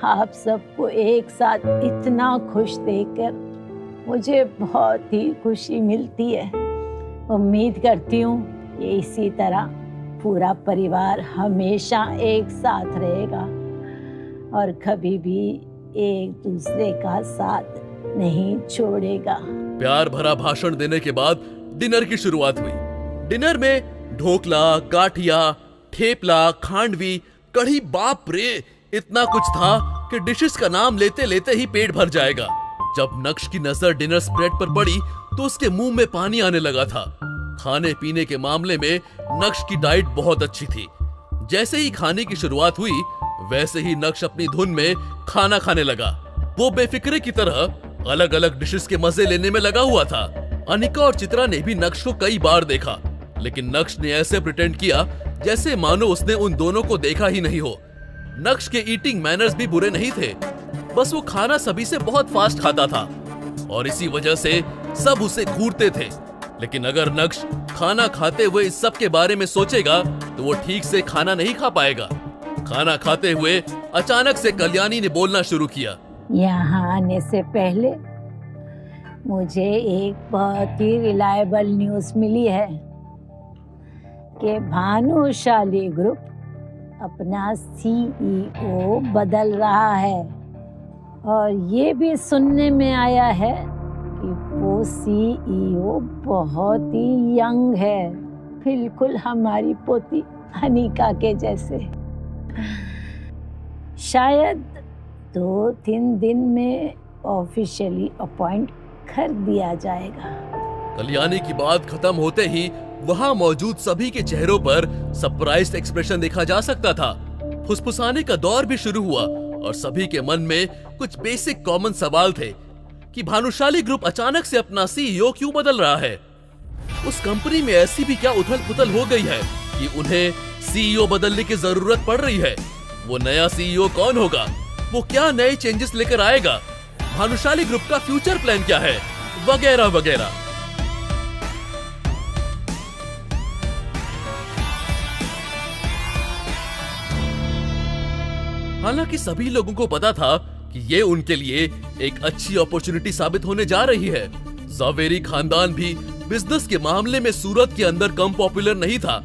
आप सबको एक साथ इतना खुश देखकर मुझे बहुत ही खुशी मिलती है। उम्मीद करती हूँ कि इसी तरह पूरा परिवार हमेशा एक साथ रहेगा और कभी भी एक दूसरे का साथ नहीं छोड़ेगा। प्यार भरा भाषण देने के बाद डिनर की शुरुआत हुई। डिनर में ढोकला, गाठिया, ठेपला, खांडवी, कढ़ी, बाप रे, इतना कुछ था कि डिशेस का नाम लेते लेते ही पेट भर जाएगा। जब नक्श की नजर डिनर स्प्रेड पर पड़ी तो उसके मुंह में पानी आने लगा था। खाने पीने के मामले में नक्श की डाइट बहुत अच्छी थी। जैसे ही खाने की शुरुआत हुई, वैसे ही नक्श अपनी धुन में खाना खाने लगा। वो बेफिक्रे की तरह अलग अलग डिशेस के मजे लेने में लगा हुआ था। अनिका और चित्रा ने भी नक्श को कई बार देखा, लेकिन नक्श ने ऐसे प्रिटेंड किया जैसे मानो उसने उन दोनों को देखा ही नहीं हो। नक्श के ईटिंग मैनर्स भी बुरे नहीं थे, बस वो खाना सभी से बहुत फास्ट खाता था और इसी वजह से सब उसे घूरते थे। लेकिन अगर नक्श खाना खाते हुए इस सब के बारे में सोचेगा तो वो ठीक से खाना नहीं खा पाएगा। खाना खाते हुए अचानक से कल्याणी ने बोलना शुरू किया। यहाँ आने से पहले मुझे एक बहुत ही रिलायबल न्यूज़ मिली है कि भानुशाली ग्रुप अपना सीईओ बदल रहा है और ये भी सुनने में आया है कि वो सीईओ बहुत ही यंग है, बिल्कुल हमारी पोती अनिका के जैसे। शायद 2-3 दिन में ऑफिशियली अपॉइंट कर दिया जाएगा। कल्याणी की बात खत्म होते ही वहाँ मौजूद सभी के चेहरों पर सरप्राइज्ड एक्सप्रेशन देखा जा सकता था। फुसफुसाने का दौर भी शुरू हुआ और सभी के मन में कुछ बेसिक कॉमन सवाल थे कि भानुशाली ग्रुप अचानक से अपना सीईओ क्यों बदल रहा है। उस कंपनी में ऐसी भी क्या उथल पुथल हो गई है कि उन्हें सीईओ बदलने की जरूरत पड़ रही है। वो नया सीईओ कौन होगा, वो क्या नए चेंजेस लेकर आएगा, भानुशाली ग्रुप का फ्यूचर प्लान क्या है, वगैरह वगैरह। हालांकि सभी लोगों को पता था कि ये उनके लिए एक अच्छी अपॉर्चुनिटी साबित होने जा रही है। जावेरी खानदान भी बिजनेस के मामले में सूरत के अंदर कम पॉपुलर नहीं था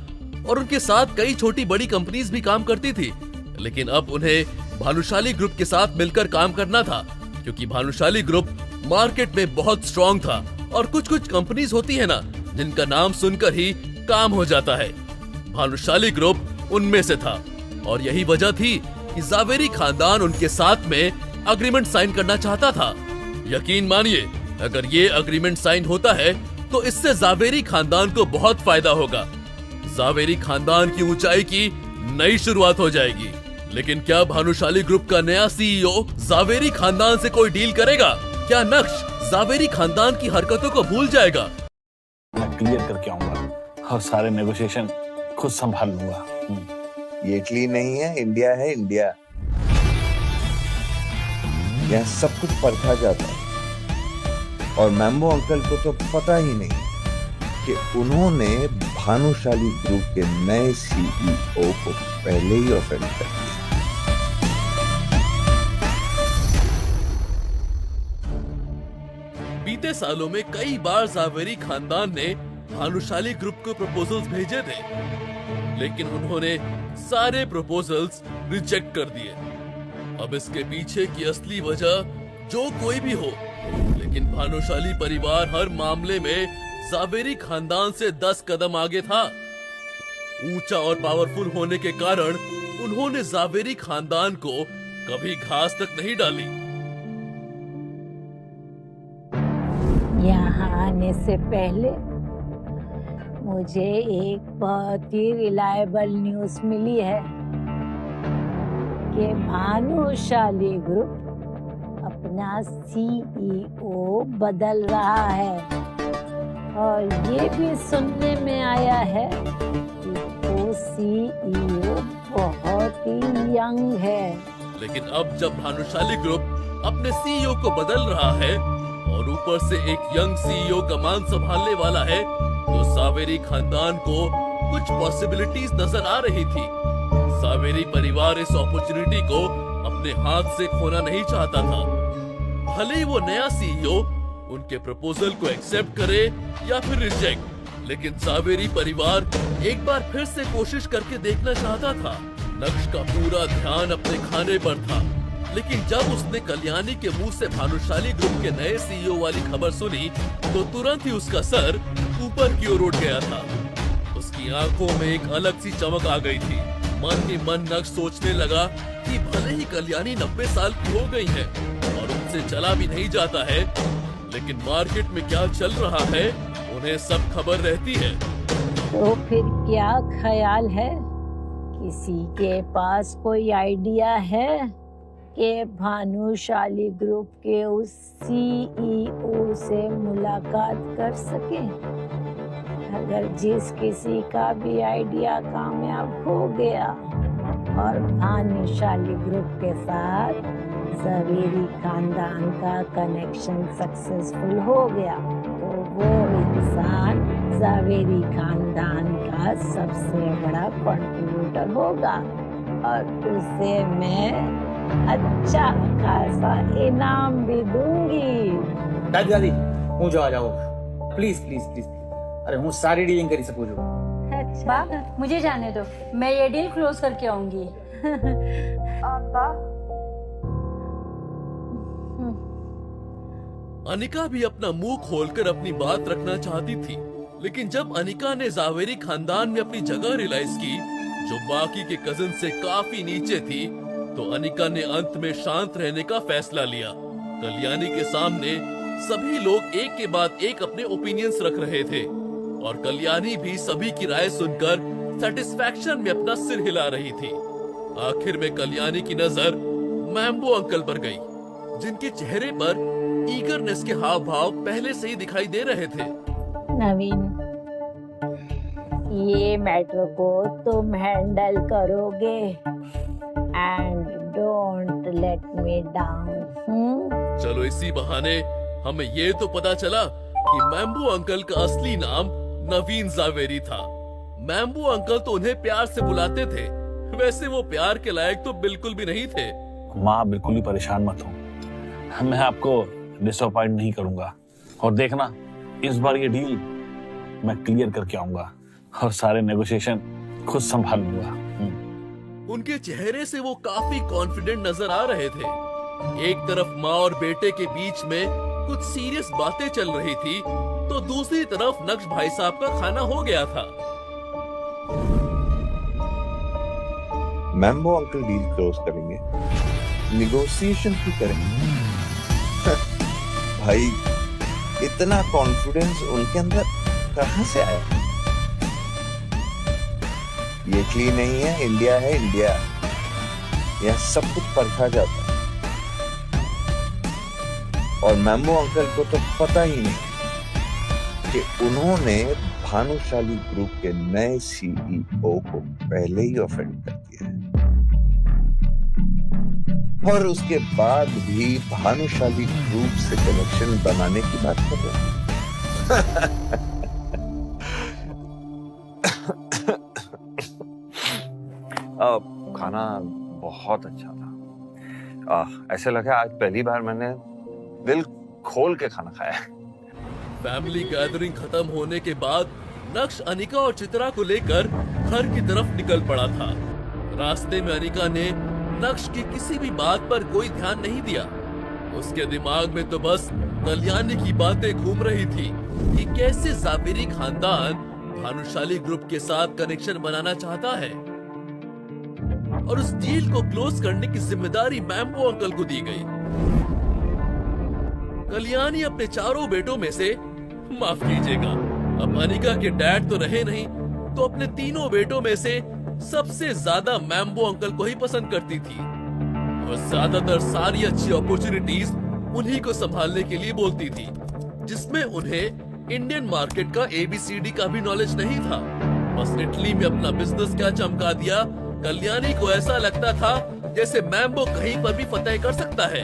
और उनके साथ कई छोटी बड़ी कंपनीज भी काम करती थी, लेकिन अब उन्हें भानुशाली ग्रुप के साथ मिलकर काम करना था क्योंकि भानुशाली ग्रुप मार्केट में बहुत स्ट्रॉन्ग था और कुछ कुछ कंपनीज होती है ना जिनका नाम सुनकर ही काम हो जाता है। भानुशाली ग्रुप उनमें से था और यही वजह थी कि जावेरी खानदान उनके साथ में अग्रीमेंट साइन करना चाहता था। यकीन मानिए, अगर ये अग्रीमेंट साइन होता है तो इससे जावेरी खानदान को बहुत फायदा होगा। जावेरी खानदान की ऊंचाई की नई शुरुआत हो जाएगी। लेकिन क्या भानुशाली ग्रुप का नया सीईओ जावेरी खानदान से कोई डील करेगा? क्या नक्श जावेरी खानदान की हरकतों को भूल जाएगा? मैं क्लियर करके आऊंगा और सारे नेगोशिएशन खुद संभाल लूंगा। ये इटली नहीं है, इंडिया है, इंडिया। यहाँ सब कुछ परखा जाता है और मैम्बो अंकल को तो पता ही नहीं कि उन्होंने भानुशाली ग्रुप के नए सीईओ को पहले ही ऑफेंड कर दिया। बीते सालों में कई बार जावेरी खानदान ने भानुशाली ग्रुप को प्रपोजल्स भेजे थे, लेकिन उन्होंने सारे प्रपोजल्स रिजेक्ट कर दिए। अब इसके पीछे की असली वजह जो कोई भी हो, लेकिन भानुशाली परिवार हर मामले में जावेरी खानदान से 10 कदम आगे था। ऊंचा और पावरफुल होने के कारण उन्होंने जावेरी खानदान को कभी घास तक नहीं डाली। यहाँ आने से पहले मुझे एक बहुत ही रिलायबल न्यूज़ मिली है कि भानुशाली ग्रुप अपना सीईओ बदल रहा है और ये भी सुनने में आया है कि वो सीईओ बहुत ही यंग है। लेकिन अब जब भानुशाली ग्रुप अपने सीईओ को बदल रहा है और ऊपर से एक यंग सीईओ कमान संभालने वाला है, तो जावेरी खानदान को कुछ पॉसिबिलिटीज नजर आ रही थी। जावेरी परिवार इस अपॉर्चुनिटी को अपने हाथ से खोना नहीं चाहता था। भले ही वो नया सीईओ उनके प्रपोजल को एक्सेप्ट करे या फिर रिजेक्ट, लेकिन जावेरी परिवार एक बार फिर से कोशिश करके देखना चाहता था। नक्श का पूरा ध्यान अपने खाने पर था, लेकिन जब उसने कल्याणी के मुंह से भानुशाली ग्रुप के नए सीईओ वाली खबर सुनी तो तुरंत ही उसका सर ऊपर की ओर उठ गया था। उसकी आंखों में एक अलग सी चमक आ गई थी। मन ही मन नक्श सोचने लगा कि भले ही कल्याणी 90 साल की हो गई है और उनसे चला भी नहीं जाता है, लेकिन मार्केट में क्या चल रहा है उन्हें सब खबर रहती है। तो फिर क्या ख्याल है? किसी के पास कोई आइडिया है के भानुशाली ग्रुप के उस CEO से मुलाकात कर सकें। अगर जिस किसी का भी आइडिया कामयाब हो गया और भानुशाली ग्रुप के साथ ज़वेरी खानदान का कनेक्शन सक्सेसफुल हो गया तो वो इंसान ज़वेरी खानदान का सबसे बड़ा कंट्रीब्यूटर होगा और उसे मैं अच्छा खासा इनाम भी दूंगी। दादी दादी हूँ जो आ जाओ प्लीज प्लीज प्लीज। अरे हूँ सारी डीलिंग करी सकूँ जो। बा मुझे जाने दो, मैं ये डील क्लोज करके आऊंगी। अनिका भी अपना मुंह खोलकर अपनी बात रखना चाहती थी, लेकिन जब अनिका ने ज़ावेरी खानदान में अपनी जगह रियलाइज की जो बाकी के कजिन से काफी नीचे थी, तो अनिका ने अंत में शांत रहने का फैसला लिया। कल्याणी के सामने सभी लोग एक के बाद एक अपने ओपिनियंस रख रहे थे और कल्याणी भी सभी की राय सुनकर सेटिस्फैक्शन में अपना सिर हिला रही थी। आखिर में कल्याणी की नजर मैम्बो अंकल पर गई, जिनके चेहरे पर ईगरनेस के हाव भाव पहले से ही दिखाई दे रहे थे। नवीन, ये मैटर को तुम हैंडल करोगे and don't let me down. चलो इसी बहाने हमें ये तो पता चला कि मैम्बो अंकल का असली नाम नवीन ज़ावेरी था। मैम्बो अंकल तो उन्हें प्यार से बुलाते थे, वैसे वो प्यार के लायक तो बिल्कुल भी नहीं थे। माँ बिल्कुल भी परेशान मत हो, मैं आपको डिसअपॉइंट नहीं करूंगा और देखना इस बार ये डील मैं क्लियर करके आऊंगा और सारे नेगोशिएशन खुद संभाल लूंगा। उनके चेहरे से वो काफी कॉन्फिडेंट नजर आ रहे थे। एक तरफ माँ और बेटे के बीच में कुछ सीरियस बातें चल रही थी, तो दूसरी तरफ नक्श भाई साहब का खाना हो गया था। मैम्बो अंकल डील क्लोज करेंगे, निगोशिएशन भी करेंगे। भाई इतना कॉन्फिडेंस उनके अंदर कहां से आया? ये इटली नहीं है, इंडिया है, इंडिया। यहाँ सब कुछ परखा जाता है और मैम्बो अंकल को तो पता ही नहीं कि उन्होंने भानुशाली ग्रुप के नए CEO को पहले ही ऑफेंड कर दिया है और उसके बाद भी भानुशाली ग्रुप से कनेक्शन बनाने की बात कर रहे हैं। खाना बहुत अच्छा था। ऐसे लगा आज पहली बार मैंने दिल खोल के खाना खाया। फैमिली गैदरिंग खत्म होने के बाद नक्श अनिका और चित्रा को लेकर घर की तरफ निकल पड़ा था। रास्ते में अनिका ने नक्श की किसी भी बात पर कोई ध्यान नहीं दिया। उसके दिमाग में तो बस कल्याणी की बातें घूम रही थी कि कैसे ज़ावेरी खानदान भानुशाली ग्रुप के साथ कनेक्शन बनाना चाहता है और उस डील को क्लोज करने की जिम्मेदारी मैम्बो अंकल को दी गई। कल्याणी अपने चारों बेटों में से, माफ कीजिएगा, अब अनिका के डैड तो रहे नहीं, तो अपने तीनों बेटों में से सबसे ज्यादा मैम्बो अंकल को ही पसंद करती थी और ज्यादातर सारी अच्छी अपॉर्चुनिटीज उन्हीं को संभालने के लिए बोलती थी, जिसमें उन्हें इंडियन मार्केट का ABCD का भी नॉलेज नहीं था। बस इटली में अपना बिजनेस क्या चमका दिया। कल्याणी को ऐसा लगता था जैसे मैम्बो कहीं पर भी फतेह कर सकता है।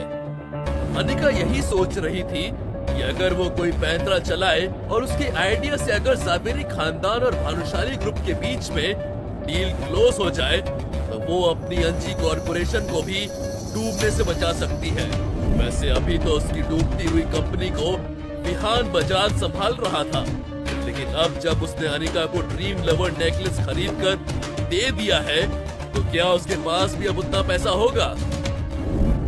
अनिका यही सोच रही थी कि अगर वो कोई पैंतरा चलाए और उसके आइडिया से अगर ज़ावेरी खानदान और भानुशाली ग्रुप के बीच में डील क्लोज हो जाए तो वो अपनी अंजी कॉर्पोरेशन को भी डूबने से बचा सकती है। वैसे अभी तो उसकी डूबती हुई कंपनी को विहान बजाज संभाल रहा था, लेकिन अब जब उसने अनिका को ड्रीम लवर नेकलेस खरीद कर दे दिया है तो क्या उसके पास भी अब उतना पैसा होगा?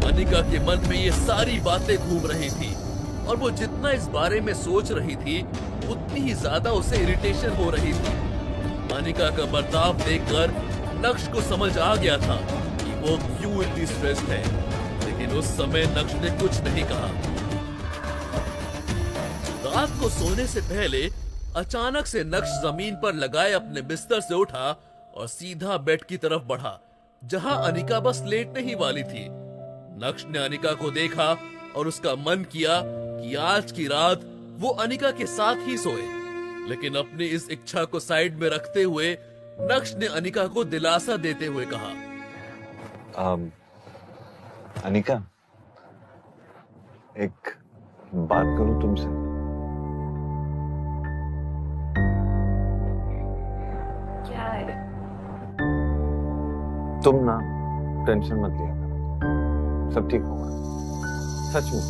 अनिका के मन में ये सारी बातें घूम रही थी और वो जितना इस बारे में सोच रही थी उतनी ही ज्यादा उसे इरिटेशन हो रही थी। अनिका का बर्ताव देखकर नक्श को समझ आ गया था कि वो क्यों इतनी स्ट्रेस्ड है, लेकिन उस समय नक्श ने कुछ नहीं कहा। रात को सोने से पहले अचानक से नक्श जमीन पर लगाए अपने बिस्तर से उठा और सीधा बेड की तरफ बढ़ा, जहां अनिका बस लेटने ही वाली थी। नक्श ने अनिका को देखा और उसका मन किया कि आज की रात वो अनिका के साथ ही सोए। लेकिन अपनी इस इच्छा को साइड में रखते हुए नक्श ने अनिका को दिलासा देते हुए कहा, अनिका, एक बात करूं तुमसे? क्या है? तुम ना टेंशन मत लिया करो, सब ठीक होगा, सच में।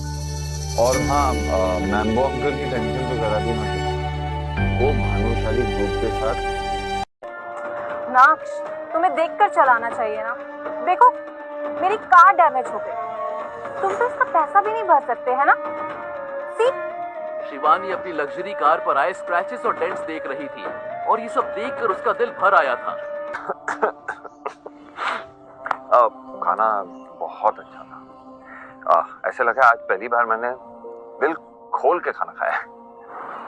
और हाँ, मैम्बो अंकल की टेंशन तो जरा भी मत लो, वो भानुशाली ग्रुप के साथ। नाक्ष, तुम्हें देखकर चलाना चाहिए ना। देखो, मेरी कार डैमेज हो गई, तुम तो इसका पैसा भी नहीं भर सकते, है ना? सी? शिवानी अपनी लग्जरी कार पर आए स्क्रैचेस और डेंट्स देख रही थी और ये सब देखकर उसका दिल भर आया था। खाना बहुत अच्छा था। ऐसे लगा आज पहली बार मैंने दिल खोल के खाना खाया।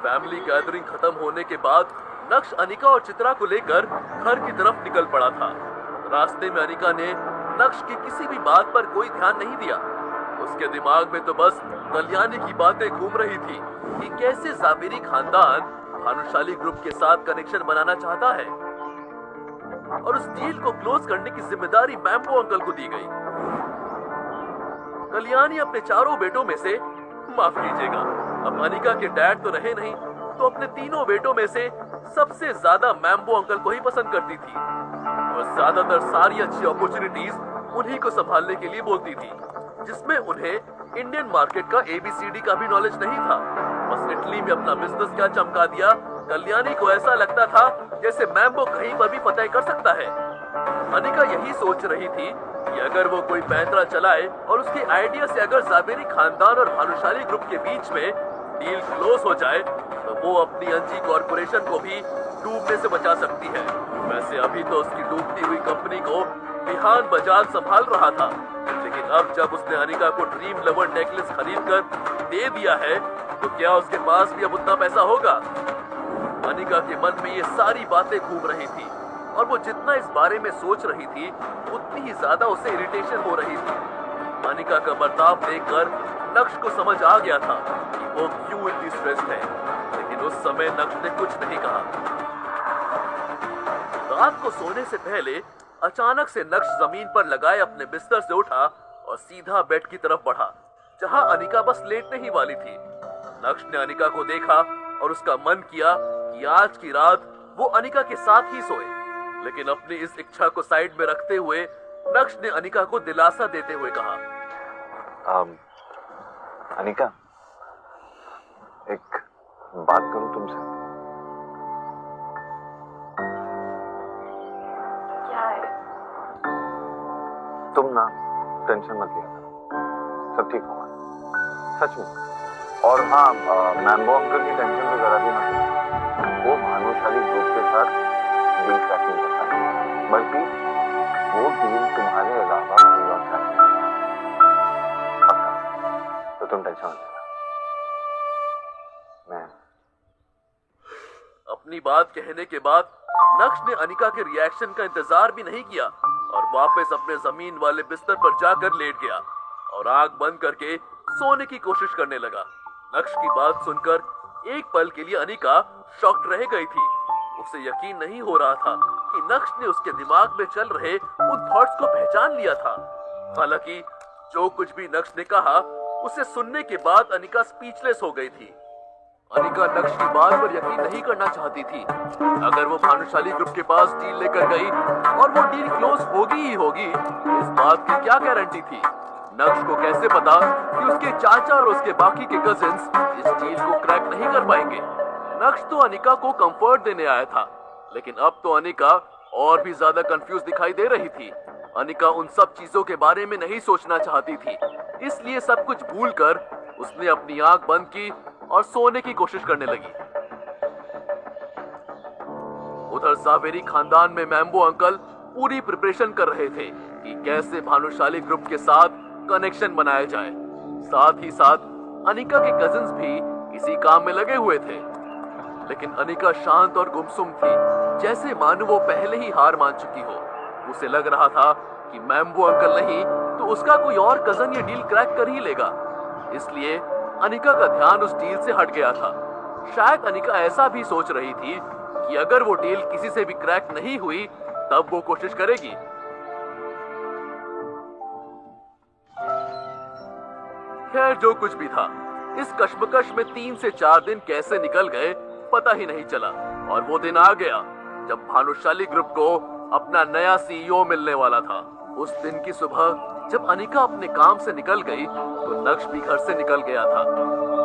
फैमिली गैदरिंग खत्म होने के बाद नक्श अनिका और चित्रा को लेकर घर की तरफ निकल पड़ा था। रास्ते में अनिका ने नक्श की किसी भी बात पर कोई ध्यान नहीं दिया। उसके दिमाग में तो बस कल्याणी की बातें घूम रही थी कि कैसे जावेरी खानदान भानुशाली ग्रुप के साथ कनेक्शन बनाना चाहता है और उस डील को क्लोज करने की जिम्मेदारी मैम्बो अंकल को दी गई। कल्याणी अपने चारों बेटों में से, माफ कीजिएगा, अब अनिका के डैड तो रहे नहीं, तो अपने तीनों बेटों में से सबसे ज्यादा मैम्बो अंकल को ही पसंद करती थी और ज्यादातर सारी अच्छी अपॉर्चुनिटीज उन्हीं को संभालने के लिए बोलती थी, जिसमें उन्हें इंडियन मार्केट का ABCD का भी नॉलेज नहीं था। बस इटली में अपना बिजनेस क्या चमका दिया, कल्याणी को ऐसा लगता था जैसे मैम्बो कहीं पर भी फतह कर सकता है। अनिका यही सोच रही थी कि अगर वो कोई पैंतरा चलाए और उसके आइडिया से अगर जावेरी खानदान और भानुशाली ग्रुप के बीच में डील क्लोज हो जाए तो वो अपनी अंजी कॉर्पोरेशन को भी डूबने से बचा सकती है। वैसे अभी तो उसकी डूबती हुई कंपनी को विहान बजाज संभाल रहा था, लेकिन अब जब उसने अनिका को ड्रीम लवर नेकलेस खरीदकर दे दिया है तो क्या उसके पास भी अब उतना पैसा होगा? अनिका के मन में ये सारी बातें घूम रही थी और वो जितना इस बारे में सोच रही थी उतनी ही ज्यादा उसे इरिटेशन हो रही थी। अनिका का बर्ताव देखकर नक्श को समझ आ गया था कि वो क्यों इतनी स्ट्रेस्ड है, लेकिन उस समय नक्श ने कुछ नहीं कहा। रात को सोने से पहले अचानक से नक्श जमीन पर लगाए अपने बिस्तर से उठा और सीधा बेड की तरफ बढ़ा, जहां अनिका बस लेटने ही वाली थी। नक्श ने अनिका को देखा और उसका मन किया कि आज की रात वो अनिका के साथ ही सोए। लेकिन अपनी इस इच्छा को साइड में रखते हुए नक्श ने अनिका को दिलासा देते हुए कहा, अनिका, एक बात करूं तुमसे? क्या है? तुम ना टेंशन मत लिया करो, सब ठीक होगा, सच में। और हाँ, मैम्बो अंकल की टेंशन तो जरा भी मत लो, वो भानुशाली ग्रुप के साथ डील क्रैक नहीं कर पाएंगे, बल्कि वो डील तुम्हारे अलावा कोई और क्रैक नहीं करेगा। पक्का? तो तुम टेंशन मत लेना। मैं अपनी बात कहने के बाद नक्श ने अनिका के रिएक्शन का इंतजार भी नहीं किया और वापस अपने जमीन वाले बिस्तर पर जाकर लेट गया और आंख बंद करके सोने की कोशिश करने लगा। नक्श की बात सुनकर एक पल के लिए अनिका शॉक्ड रह गई थी। उसे यकीन नहीं हो रहा था कि नक्श ने उसके दिमाग में चल रहे उन थॉट्स को पहचान लिया था। हालांकि जो कुछ भी नक्श ने कहा उसे सुनने के बाद अनिका स्पीचलेस हो गई थी। अनिका नक्श की बात पर यकीन नहीं करना चाहती थी। अगर वो भानुशाली ग्रुप के पास डील लेकर गई और वो डील क्लोज होगी ही होगी, इस बात की क्या गारंटी थी? नक्श को कैसे पता कि उसके चाचा और उसके बाकी के कजिन्स इस डील को क्रैक नहीं कर पाएंगे? नक्श तो अनिका को कंफर्ट देने आया था, लेकिन अब तो अनिका और भी ज्यादा कंफ्यूज दिखाई दे रही थी। अनिका उन सब चीजों के बारे में नहीं सोचना चाहती थी, इसलिए सब कुछ भूलकर उसने अपनी आंख बंद की और सोने की कोशिश करने लगी। उधर जावेरी खानदान में मैम्बो अंकल पूरी प्रिपरेशन कर रहे थे कि कैसे भानुशाली ग्रुप के साथ कनेक्शन बनाया जाए। साथ ही साथ अनिका के कजिन्स भी इसी काम में लगे हुए थे, लेकिन अनिका शांत और गुमसुम थी, जैसे मानो वो पहले ही हार मान चुकी हो। उसे लग रहा था कि मैम्बो अंकल नहीं तो उसका कोई और कजन ये डील क्रैक कर ही लेगा। इसलिए अनिका का ध्यान उस डील से हट गया था। शायद अनिका ऐसा भी सोच रही थी कि अगर वो डील किसी से भी क्रैक नहीं हुई तब वो कोशिश करेगी। खैर जो कुछ भी था, इस कश्मकश में 3 से 4 दिन कैसे निकल गए पता ही नहीं चला। और वो दिन आ गया जब भानुशाली ग्रुप को अपना नया सीईओ मिलने वाला था। उस दिन की सुबह जब अनिका अपने काम से निकल गई तो नक्श भी घर से निकल गया था।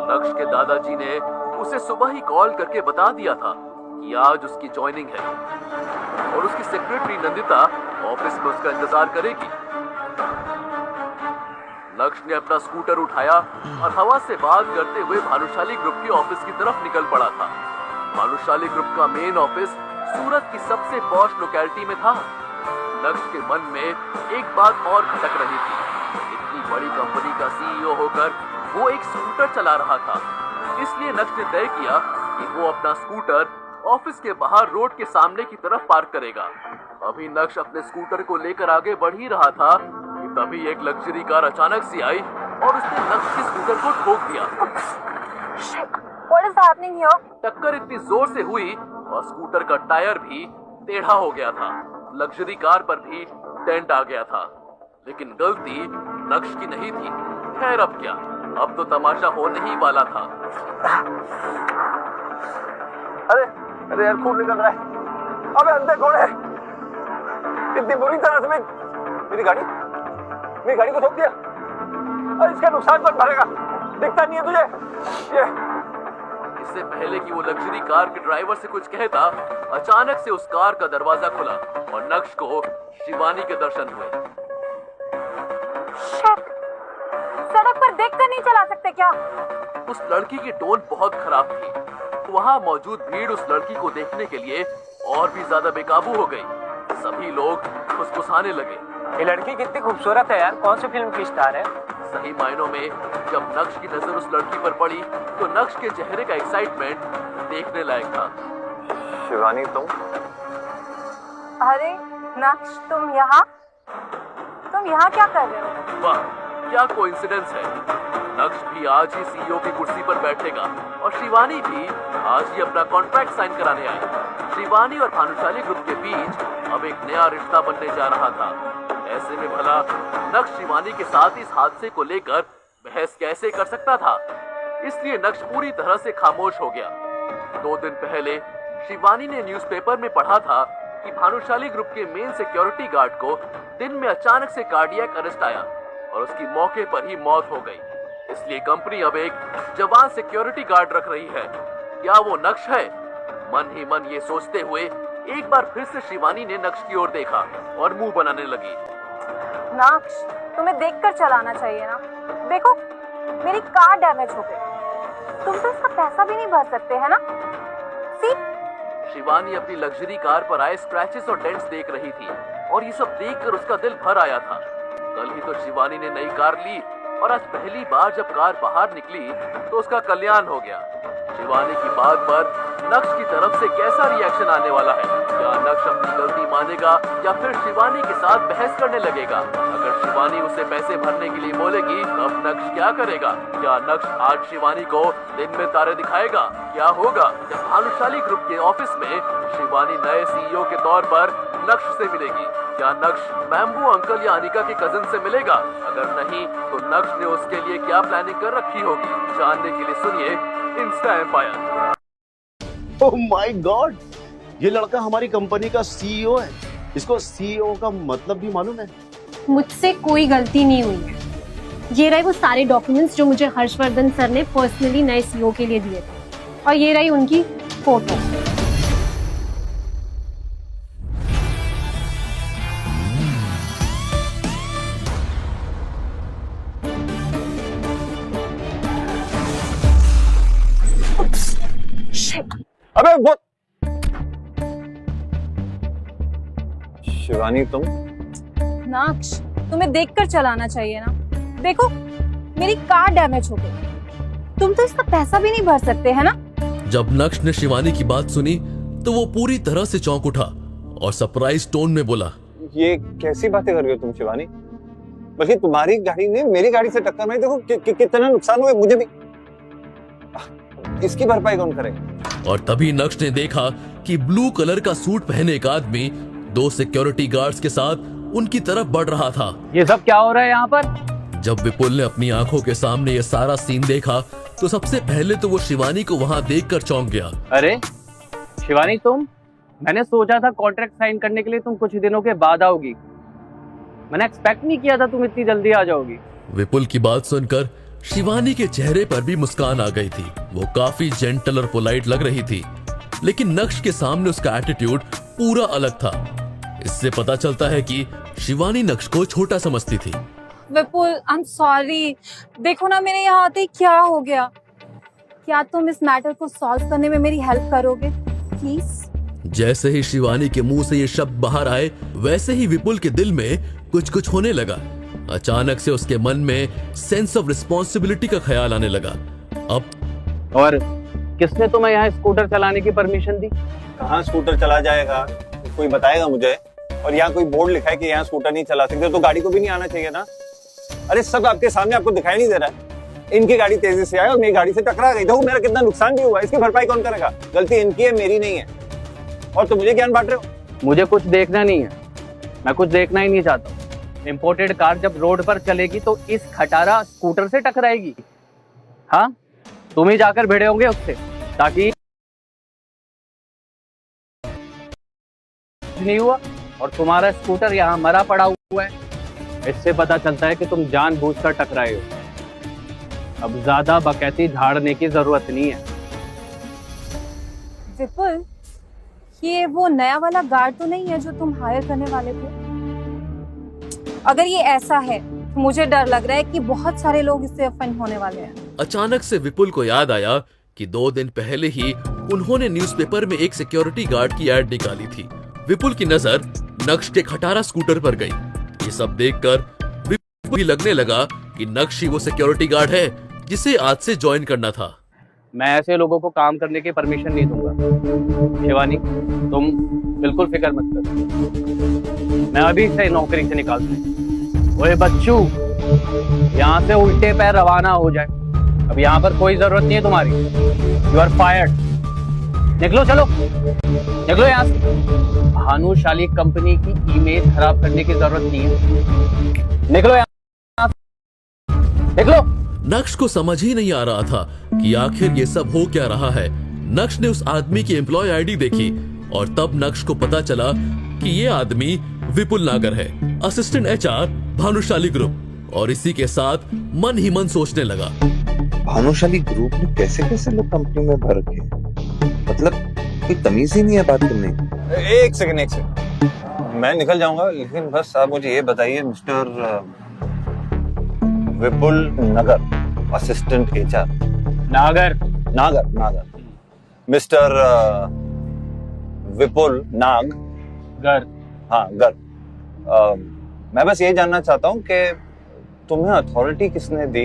नक्श के दादाजी ने उसे सुबह ही कॉल करके बता दिया था कि आज उसकी ज्वाइनिंग है और उसकी सेक्रेटरी नंदिता ऑफिस में उसका इंतजार करेगी। नक्श ने अपना स्कूटर उठाया और हवा से बात करते हुए भानुशाली ग्रुप के ऑफिस की तरफ निकल पड़ा था। भानुशाली ग्रुप का मेन ऑफिस सूरत की सबसे पॉश लोकेलिटी में था। नक्श के मन में एक बात और खटक रही थी। इतनी बड़ी कंपनी का सीईओ होकर वो एक स्कूटर चला रहा था। इसलिए नक्श ने तय किया कि वो अपना स्कूटर ऑफिस के बाहर रोड के सामने की तरफ पार्क करेगा। अभी नक्श अपने स्कूटर को लेकर आगे बढ़ ही रहा था कि तभी एक लग्जरी कार अचानक से आई और उसने नक्श के स्कूटर को ठोक दिया। What is happening here? टक्कर इतनी जोर से हुई और स्कूटर का टायर भी टेढ़ा हो गया था। लग्जरी कार पर भी डेंट आ गया था, लेकिन गलती नक्श की नहीं थी। खैर अब क्या, अब तो तमाशा होने ही वाला था। अरे यार खून निकल रहा है। अबे अंधे घोड़े, इतनी बुरी तरह से मेरी गाड़ी को ठोक दिया। अरे इसका नुकसान कौन भरेगा? दिखता नहीं है तुझे? ये इससे पहले कि वो लग्जरी कार के ड्राइवर से कुछ कहता, अचानक से उस कार का दरवाजा खुला और नक्श को शिवानी के दर्शन हुए। सड़क पर देखकर नहीं चला सकते क्या? उस लड़की की टोन बहुत खराब थी। वहाँ मौजूद भीड़ उस लड़की को देखने के लिए और भी ज्यादा बेकाबू हो गई। सभी लोग फुसफुसाने लगे। ये लड़की कितनी खूबसूरत है यार, कौन सी फिल्म की स्टार है? सही मायनों में जब नक्श की नजर उस लड़की पर पड़ी तो नक्श के चेहरे का एक्साइटमेंट देखने लायक था। शिवानी तुम? अरे नक्श, तुम यहाँ क्या कर रहे हो? वाह क्या कोइंसिडेंस है। नक्श भी आज ही सीईओ की कुर्सी पर बैठेगा और शिवानी भी आज ही अपना कॉन्ट्रैक्ट साइन कराने आई। शिवानी और भानुशाली ग्रुप के बीच अब एक नया रिश्ता बनने जा रहा था। ऐसे में भला नक्श शिवानी के साथ इस हादसे को लेकर बहस कैसे कर सकता था? इसलिए नक्श पूरी तरह से खामोश हो गया। 2 दिन पहले शिवानी ने न्यूज़पेपर में पढ़ा था कि भानुशाली ग्रुप के मेन सिक्योरिटी गार्ड को दिन में अचानक से कार्डियक अरेस्ट आया और उसकी मौके पर ही मौत हो गई। इसलिए कंपनी अब एक जवान सिक्योरिटी गार्ड रख रही है। क्या वो नक्श है? मन ही मन ये सोचते हुए एक बार फिर से शिवानी ने नक्श की ओर देखा और मुंह बनाने लगी। नक्श, तुम्हें देखकर चलाना चाहिए ना। देखो मेरी कार डैमेज हो गई, तुम तो इसका पैसा भी नहीं भर सकते है ना? सी? शिवानी अपनी लग्जरी कार पर आए स्क्रैचेस और डेंट्स देख रही थी और ये सब देखकर उसका दिल भर आया था। कल ही तो शिवानी ने नई कार ली और आज पहली बार जब कार बाहर निकली तो उसका कल्याण हो गया। शिवानी की बात पर नक्श की तरफ से कैसा रिएक्शन आने वाला है? क्या नक्श अपनी गलती मानेगा या फिर शिवानी के साथ बहस करने लगेगा? अगर शिवानी उसे पैसे भरने के लिए बोलेगी तब नक्श क्या करेगा? क्या नक्श आज शिवानी को दिन में तारे दिखाएगा? क्या होगा जब भानुशाली ग्रुप के ऑफिस में शिवानी नए सीईओ के तौर पर नक्श से मिलेगी? क्या नक्श बैम्बू अंकल या अनिका के कजन से मिलेगा? अगर नहीं तो नक्श ने उसके लिए क्या प्लानिंग कर रखी होगी? जानने के लिए सुनिए Insta Empire. Oh my God, ये लड़का हमारी कंपनी का सीईओ है। इसको सीईओ का मतलब भी मालूम है। मुझसे कोई गलती नहीं हुई है। ये रहे वो सारे डॉक्यूमेंट्स जो मुझे हर्षवर्धन सर ने पर्सनली नए सीईओ के लिए दिए थे और ये रही उनकी फोटो। अबे वो शिवानी तुम? नक्श, तुम्हें देखकर चलाना चाहिए ना। देखो मेरी कार डैमेज हो गई, तुम तो इसका पैसा भी नहीं भर सकते है ना? जब नक्श ने शिवानी की बात सुनी तो वो पूरी तरह से चौंक उठा और सरप्राइज टोन में बोला, ये कैसी बातें कर रही हो तुम शिवानी? बल्कि तुम्हारी गाड़ी ने मेरी गाड़ी से टक्कर मारी, देखो कितना नुकसान हुआ मुझे भी। इसकी भरपाई कौन करेगा? और तभी नक्श ने देखा कि ब्लू कलर का सूट पहने एक आदमी 2 सिक्योरिटी गार्ड्स के साथ उनकी तरफ बढ़ रहा था। ये सब क्या हो रहा है यहाँ पर? जब विपुल ने अपनी आंखों के सामने ये सारा सीन देखा तो सबसे पहले तो वो शिवानी को वहां देखकर चौंक गया। अरे शिवानी, तुम? मैंने सोचा था कॉन्ट्रैक्ट साइन करने के लिए तुम कुछ दिनों के बाद आओगी। मैंने एक्सपेक्ट नहीं किया था तुम इतनी जल्दी आ जाओगी। विपुल की बात सुनकर शिवानी के चेहरे पर भी मुस्कान आ गई थी। वो काफी जेंटल और पोलाइट लग रही थी, लेकिन नक्श के सामने उसका एटीट्यूड पूरा अलग था। इससे पता चलता है कि शिवानी नक्श को छोटा समझती थी। विपुल, आई एम सॉरी। देखो ना मेरे यहाँ आते ही क्या हो गया। क्या तुम इस मैटर को सॉल्व करने में मेरी हेल्प करोगे प्लीज? जैसे ही शिवानी के मुंह से ये शब्द बाहर आए, वैसे ही विपुल के दिल में कुछ होने लगा। अचानक से उसके मन में सेंस ऑफ रिस्पॉन्सिबिलिटी का ख्याल आने लगा। अब और किसने तुम्हें यहाँ स्कूटर चलाने की परमिशन दी? कहाँ स्कूटर चला जाएगा, कोई बताएगा मुझे? और यहाँ कोई बोर्ड लिखा है कि यहाँ स्कूटर नहीं चला सकते, तो गाड़ी को भी नहीं आना चाहिए ना? अरे सब आपके सामने, आपको दिखाई नहीं दे रहा है? इनकी गाड़ी तेजी से आई और मेरी गाड़ी से टकरा गई। देखो मेरा कितना नुकसान भी हुआ, इसकी भरपाई कौन करेगा? गलती इनकी है, मेरी नहीं है। और तुम मुझे ज्ञान बांट रहे हो? मुझे कुछ देखना नहीं है, मैं कुछ देखना ही नहीं चाहता। इम्पोर्टेड कार जब रोड पर चलेगी तो इस खटारा स्कूटर से टकराएगी। हाँ, तुम ही जाकर भिड़े होंगे उससे, ताकि नहीं हुआ और तुम्हारा स्कूटर यहाँ मरा पड़ा हुआ है। इससे पता चलता है कि तुम जानबूझकर टकराए हो। अब ज्यादा बकैती झाड़ने की जरूरत नहीं है। विपुल, ये वो नया वाला गार्ड तो नहीं है जो तुम हायर करने वाले थे? अगर ये ऐसा है तो मुझे डर लग रहा है कि बहुत सारे लोग इससे ऑफेंड होने वाले हैं। अचानक से विपुल को याद आया कि 2 दिन पहले ही उन्होंने न्यूज़पेपर में एक सिक्योरिटी गार्ड की एड निकाली थी। विपुल की नजर नक्श के खटारा स्कूटर पर गई। ये सब देखकर विपुल को लगने लगा कि नक्श ही वो सिक्योरिटी गार्ड है जिसे आज से ज्वाइन करना था। मैं ऐसे लोगों को काम करने की परमिशन नहीं दूंगा। शिवानी, तुम बिल्कुल फिक्र मत करो, मैं अभी से नौकरी से निकाल दूंगा। ओए बच्चू, यहाँ से उल्टे पैर रवाना हो जाए। अब यहाँ पर कोई जरूरत नहीं है तुम्हारी। You are fired. निकलो, चलो निकलो यहाँ से। भानुशाली कंपनी की इमेज खराब करने की जरूरत नहीं है। निकलो यहाँ से, निकलो। नक्श को समझ ही नहीं आ रहा था कि आखिर ये सब हो क्या रहा है। नक्श ने उस आदमी की एम्प्लॉय आईडी देखी और तब नक्श को पता चला कि ये आदमी विपुल नागर है, असिस्टेंट HR भानुशाली ग्रुप। और इसी के साथ मन ही मन सोचने लगा, भानुशाली ग्रुप ने कैसे कैसे लोग कंपनी में भर रखे, मतलब कोई तमीज ही नहीं है बात करने। एक सेकंड, मैं निकल जाऊंगा, लेकिन बस आप मुझे ये बताइए, मिस्टर विपुल नगर, असिस्टेंट HR। नागर मिस्टर विपुल गर। हाँ, गर। मैं बस ये जानना चाहता हूँ कि तुम्हें अथॉरिटी किसने दी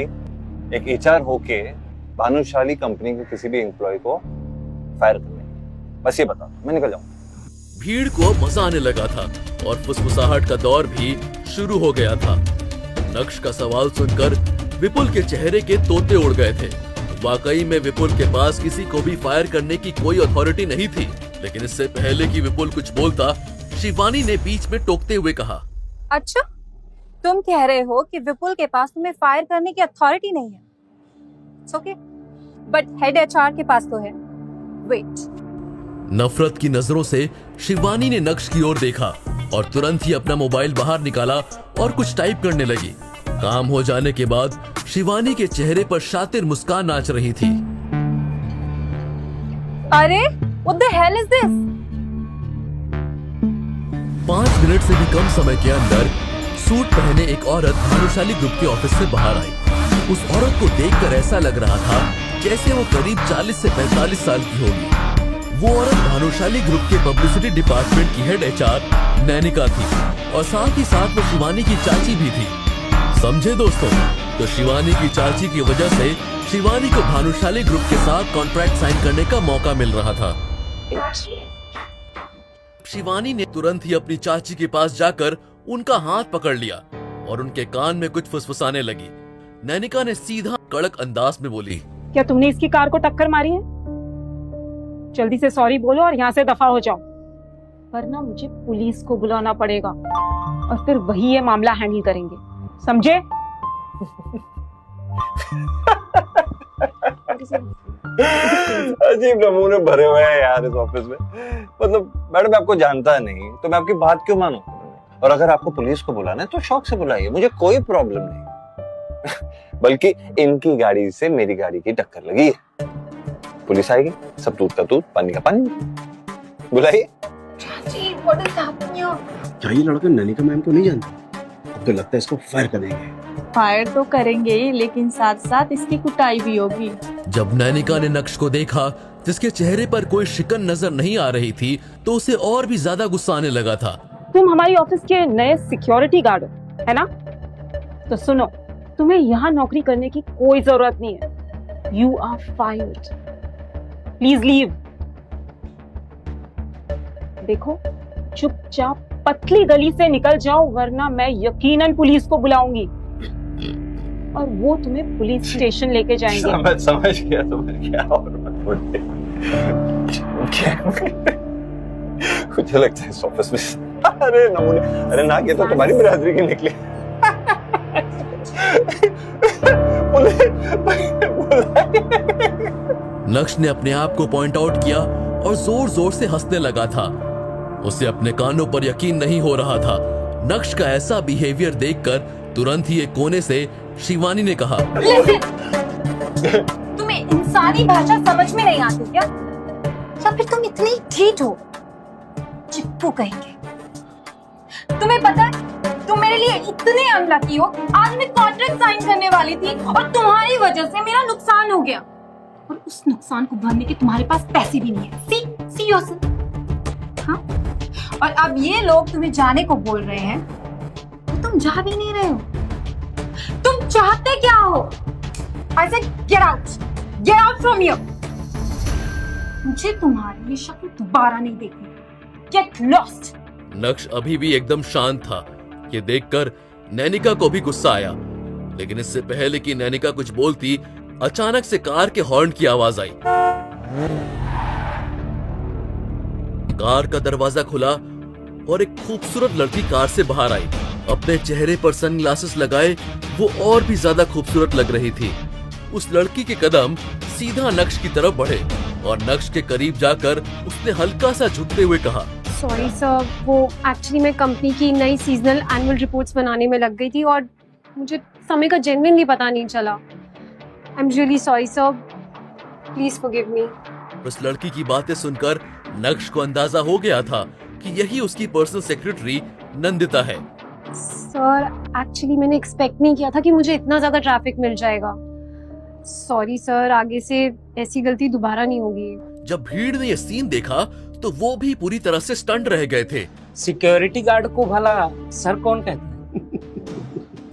एक HR होके भानुशाली कंपनी के किसी भी एम्प्लॉय को फायर करने? बस ये बता, मैं निकल जाऊँ। भीड़ को अब मजा आने लगा था और फुसफुसाहट का दौर भी शुरू हो गया था। नक्श का सवाल सुनकर विपुल के चेहरे के तोते उड़ गए थे। वाकई में विपुल के पास किसी को भी फायर करने की कोई अथॉरिटी नहीं थी। लेकिन इससे पहले कि विपुल कुछ बोलता, शिवानी ने बीच में टोकते हुए कहा, अच्छा, तुम कह रहे हो कि विपुल के पास तुम्हें फायर करने की अथॉरिटी नहीं है? ओके, बट हेड HR के पास तो है। वेट। नफरत की नजरों से शिवानी ने नक्श की ओर देखा और तुरंत ही अपना मोबाइल बाहर निकाला और कुछ टाइप करने लगी। काम हो जाने के बाद शिवानी के चेहरे पर शातिर मुस्कान नाच रही थी। अरे, what the hell is this? 5 minute से भी कम समय के अंदर सूट पहने एक औरत भानुशाली ग्रुप के ऑफिस से बाहर आई। उस औरत को देखकर ऐसा लग रहा था जैसे वो करीब 40 से 45 साल की होगी। वो औरत भानुशाली ग्रुप के पब्लिसिटी डिपार्टमेंट की हेड HR नैनिका थी और साथ ही साथ वो शिवानी की चाची भी थी। समझे दोस्तों? तो शिवानी की चाची की वजह से शिवानी को भानुशाली ग्रुप के साथ कॉन्ट्रैक्ट साइन करने का मौका मिल रहा था। शिवानी ने तुरंत ही अपनी चाची के पास जाकर उनका हाथ पकड़ लिया और उनके कान में कुछ फुसफुसाने लगी। नैनिका ने सीधा कड़क अंदाज में बोली, क्या तुमने इसकी कार को टक्कर मारी है? जल्दी से सॉरी बोलो और यहाँ से दफा हो जाओ, वरना मुझे पुलिस को बुलाना पड़ेगा और फिर वही ये मामला हैंडल करेंगे, समझे? अजीब नमूने भरे हुए हैं यार इस ऑफिस में। मतलब मैडम आपको जानता नहीं तो मैं आपकी बात क्यों मानूं? और अगर आपको पुलिस को बुलाना है तो शौक से बुलाइए, मुझे कोई प्रॉब्लम नहीं। बल्कि इनकी गाड़ी से मेरी गाड़ी की टक्कर लगी है, पुलिस आएगी, सब दूध का दूध पानी का पानी। बुलाइए। क्या ये लड़का नैनिका मैम को नहीं जानता? अब तो लगता है इसको फायर कर देंगे। फायर तो करेंगे ही, लेकिन साथ साथ इसकी कुटाई भी होगी। जब नैनिका ने नक्श को देखा जिसके चेहरे पर कोई शिकन नजर नहीं आ रही थी तो उसे और भी ज्यादा गुस्सा आने लगा था। तुम हमारी ऑफिस के नए सिक्योरिटी गार्ड हो, है ना? तो सुनो, तुम्हें यहाँ नौकरी करने की कोई जरूरत नहीं है। You are fired, please leave. देखो, चुपचाप पतली गली से निकल जाओ, वरना मैं यकीनन पुलिस को बुलाऊंगी और वो तुम्हें पुलिस स्टेशन लेके जाएंगे। समझ गया और मत बोलिए। मुझे लगता है इस ऑफिस में अरे नमूने, अरे ना ये तो तुम्हारी बिरादरी की निकली। नक्श ने अपने आप को पॉइंट आउट किया और जोर जोर से हंसने लगा था। उसे अपने कानों पर यकीन नहीं हो रहा था। नक्श का ऐसा बिहेवियर देखकर तुरंत ही एक कोने से शिवानी ने कहा, तुम्हें इंसानी भाषा समझ में नहीं आती क्या? या फिर तुम इतनी ढीठ हो? चिप्पू कहेंगे। तुम्हें पता है तुम मेरे लिए इतने अनलकी हो। आज मैं कॉन्ट्रैक्ट साइन करने वाली थी और तुम्हारी वजह से मेरा नुकसान हो गया, और उस नुकसान को भरने के तुम्हारे पास पैसे भी नहीं है। See yourself. हाँ, और अब ये लोग तुम्हें जाने को बोल रहे हैं तो तुम जा भी नहीं रहे हो। तुम चाहते क्या हो? I said get out from here। मुझे तुम्हारी ये शक्ल दोबारा नहीं देखनी। Get lost। नक्श अभी भी एकदम शांत था। ये देखकर नैनिका को भी गुस्सा आया, लेकिन इससे पहले कि नैनिका कुछ बोलती, अचानक से कार के हॉर्न की आवाज आई। कार का दरवाजा खुला और एक खूबसूरत लड़की कार से बाहर आई। अपने चेहरे पर सनग्लासेस लगाए वो और भी ज्यादा खूबसूरत लग रही थी। उस लड़की के कदम सीधा नक्श की तरफ बढ़े और नक्श के करीब जाकर उसने हल्का सा झुकते हुए कहा, सॉरी सर, वो एक्चुअली मैं कंपनी की नई सीजनल एनुअल रिपोर्ट्स बनाने में लग गई थी और मुझे समय का जेन्युइनली पता नहीं चला। I am really sorry sir, please forgive me. उस लड़की की बातें सुनकर नक्श को अंदाजा हो गया था कि यही उसकी पर्सनल सेक्रेटरी नंदिता है। सर, एक्चुअली मैंने एक्सपेक्ट नहीं किया था कि मुझे इतना ज्यादा ट्रैफिक मिल जाएगा। सॉरी सर, आगे से ऐसी गलती दोबारा नहीं होगी। जब भीड़ ने यह सीन देखा तो वो भी पूरी तरह से स्टंट रह गए थे। सिक्योरिटी गार्ड को भला सर कौन कहता है?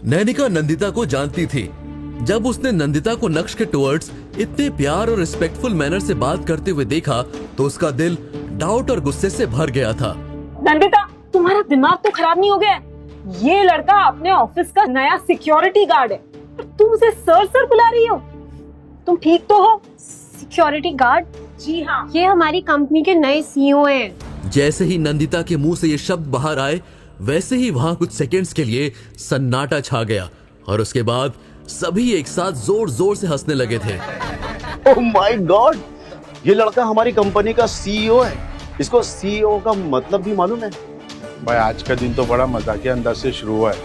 नैनिका नंदिता को जानती थी। जब उसने नंदिता को नक्श के टुवर्ड्स इतने प्यार और रिस्पेक्टफुल मैनर से बात करते हुए देखा तो उसका दिल डाउट और गुस्से से भर गया था। नंदिता, तुम्हारा दिमाग तो खराब नहीं हो गया? ये लड़का अपने ऑफिस का नया सिक्योरिटी गार्ड है, तुम उसे सर सर बुला रही हो? तुम ठीक तो हो? Security guard? जी हाँ, ये हमारी कंपनी के नए सीईओ हैं। जैसे ही नंदिता के मुंह से ये शब्द बाहर आए वैसे ही वहां कुछ सेकंड्स के लिए सन्नाटा छा गया और उसके बाद सभी एक साथ जोर जोर से हंसने लगे थे। ओह माय गॉड, ये लड़का हमारी कंपनी का सीईओ है। इसको सीईओ का मतलब भी मालूम है? भाई आज का दिन तो बड़ा मजाकिया अंदाज से शुरू हुआ है,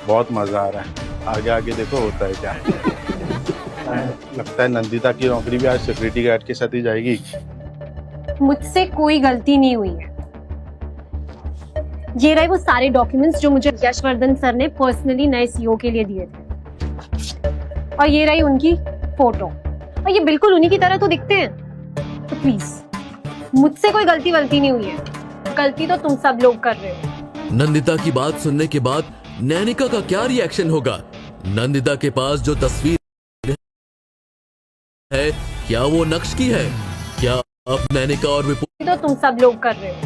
बहुत मजा आ रहा है। आगे आगे देखो होता है क्या। लगता है नंदिता की नौकरी भी आज सिक्योरिटी गार्ड के साथ ही जाएगी। मुझसे कोई गलती नहीं हुई है। ये रहे वो सारे डॉक्यूमेंट्स जो मुझे यशवर्धन सर ने पर्सनली नए सीईओ के लिए दिए थे, और ये रही उनकी फोटो, और ये बिल्कुल उन्हीं की तरह तो दिखते हैं। तो प्लीज मुझसे कोई गलती वलती नहीं हुई है, गलती तो तुम सब लोग कर रहे हो। नंदिता की बात सुनने के बाद नैनिका का क्या रिएक्शन होगा? नंदिता के पास जो तस्वीर है क्या वो नक्श की है? क्या अब नैनिका और विपुल तो तुम सब लोग कर रहे हो।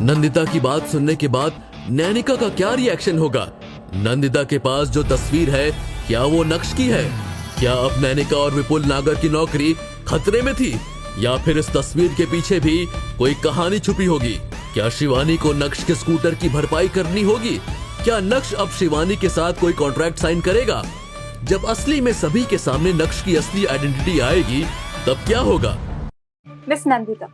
नंदिता की बात सुनने के बाद नैनिका का क्या रिएक्शन होगा? नंदिता के पास जो तस्वीर है क्या वो नक्श की है? क्या अब नैनिका और विपुल नागर की नौकरी खतरे में थी, या फिर इस तस्वीर के पीछे भी कोई कहानी छुपी होगी? क्या शिवानी को नक्श के स्कूटर की भरपाई करनी होगी? क्या नक्श अब शिवानी के साथ कोई कॉन्ट्रैक्ट साइन करेगा? जब असली में सभी के सामने नक्श की असली आइडेंटिटी आएगी तब क्या होगा? मिस नंदिता,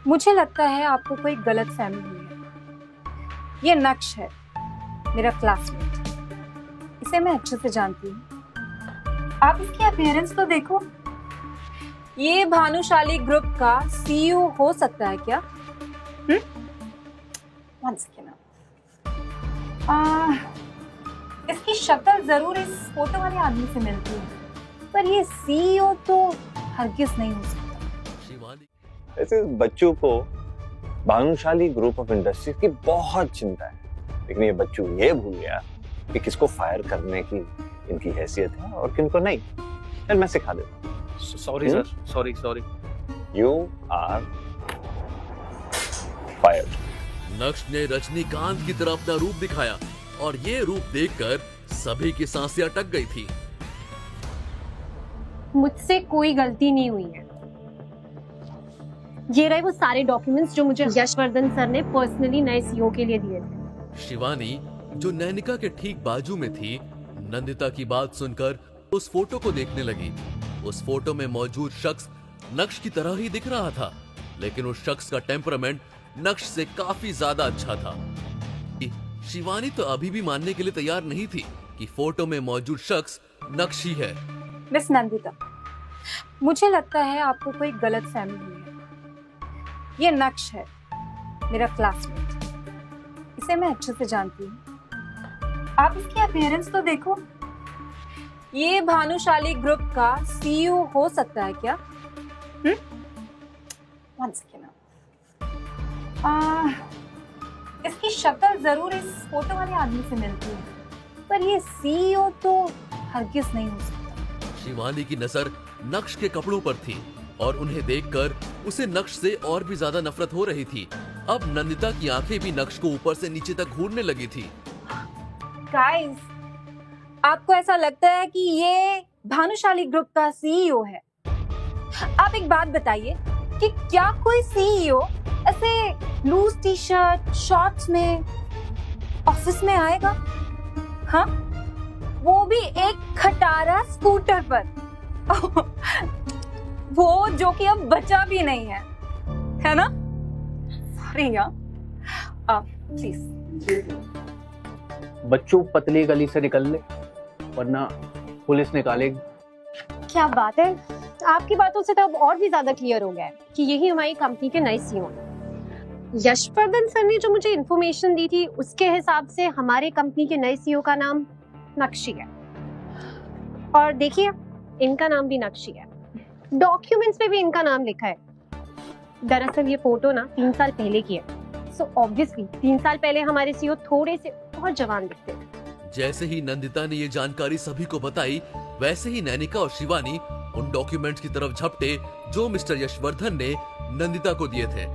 मुझे लगता है आपको कोई गलत फहमी हुई है। ये नक्श है, मेरा क्लासमेट। इसे मैं अच्छे से जानती हूँ। आप इसकी अपीयरेंस तो देखो। ये भानुशाली ग्रुप का सीईओ हो सकता है क्या? One second. इसकी शक्ल जरूर इस फोटो वाले आदमी से मिलती है, पर ये सीईओ तो हरगिज नहीं हो सकता। ऐसे बच्चों को भानुशाली ग्रुप ऑफ इंडस्ट्रीज की बहुत चिंता है, लेकिन ये बच्चों ये भूल गया कि किसको फायर करने की इनकी हैसियत है और किनको नहीं। फिर मैं सिखा देता हूँ। Sorry sir, sorry. You are fired. Naksh ने रजनीकांत की तरह अपना रूप दिखाया और ये रूप देखकर सभी की सांसें अटक गई थी। मुझसे कोई गलती नहीं हुई है। ये रहे वो सारे डॉक्यूमेंट्स जो मुझे यशवर्धन सर ने पर्सनली नए सीईओ के लिए दिए थे। शिवानी जो नैनिका के ठीक बाजू में थी, नंदिता की बात सुनकर उस फोटो को देखने लगी। उस फोटो में मौजूद शख्स नक्श की तरह ही दिख रहा था, लेकिन उस शख्स का टेम्परामेंट नक्श से काफी ज्यादा अच्छा था। शिवानी तो अभी भी मानने के लिए तैयार नहीं थी कि फोटो में मौजूद शख्स नक्श ही है। मिस नंदिता, मुझे लगता है आपको कोई गलत फहमी हुई है। ये नक्श है, मेरा क्लासमेट। इसे मैं अच्छे से जानती हूँ। आप इसकी अपीयरेंस तो देखो। ये भानुशाली ग्रुप का सीईओ हो सकता है क्या? One second. इसकी शक्ल जरूर इस फोटो वाले आदमी से मिलती है, पर ये सीईओ तो हरगिज नहीं हो सकता। शिवानी की नजर नक्श के कपड़ों पर थी और उन्हें देखकर उसे नक्श से और भी ज्यादा नफरत हो रही थी। अब नंदिता की आंखें भी नक्श को ऊपर से नीचे तक घूरने लगी थी। गाइस, आपको ऐसा लगता है कि ये भानुशाली ग्रुप का सीईओ है? आप एक बात बताइए कि क्या कोई सीईओ ऐसे लूज टी शर्ट शॉर्ट्स में ऑफिस में आएगा? हाँ, वो भी एक खटारा स्कूटर पर। वो जो कि अब बचा भी नहीं है ना? सॉरी यार, प्लीज। बच्चों पतली गली से निकल ले, वरना पुलिस निकालेगी। क्या बात है, आपकी बातों से तो अब और भी ज्यादा क्लियर हो गया है कि यही हमारी कंपनी के नए सीईओ हैं। यशवर्धन सर ने जो मुझे इन्फॉर्मेशन दी थी उसके हिसाब से हमारे कंपनी के नए सीईओ का नाम नक्शी है। और देखिए, इनका नाम भी नक्शी है। डॉक्यूमेंट्स पे भी इनका नाम लिखा है। दरअसल ये फोटो ना 3 साल पहले की है। सो ऑब्वियसली 3 साल पहले हमारे सीईओ थोड़े से और जवान दिखते थे। जैसे ही नंदिता ने ये जानकारी सभी को बताई, वैसे ही नैनिका और शिवानी उन डॉक्यूमेंट्स की तरफ झपटे जो मिस्टर यशवर्धन ने नंदिता को दिए थे।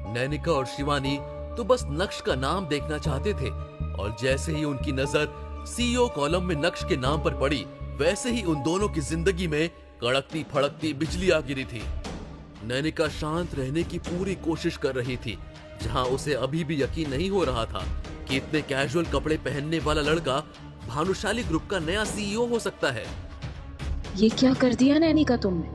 नैनिका और शिवानी तो बस नक्श का नाम देखना चाहते थे, और जैसे ही उनकी नजर सीईओ कॉलम में नक्श के नाम पर पड़ी, वैसे ही उन दोनों की जिंदगी में कड़कती फड़कती बिजली आ गिरी थी। नैनिका शांत रहने की पूरी कोशिश कर रही थी, जहां उसे अभी भी यकीन नहीं हो रहा था कि इतने कैजुअल कपड़े पहनने वाला लड़का भानुशाली ग्रुप का नया सीईओ हो सकता है। ये क्या कर दिया नैनिका तुमने?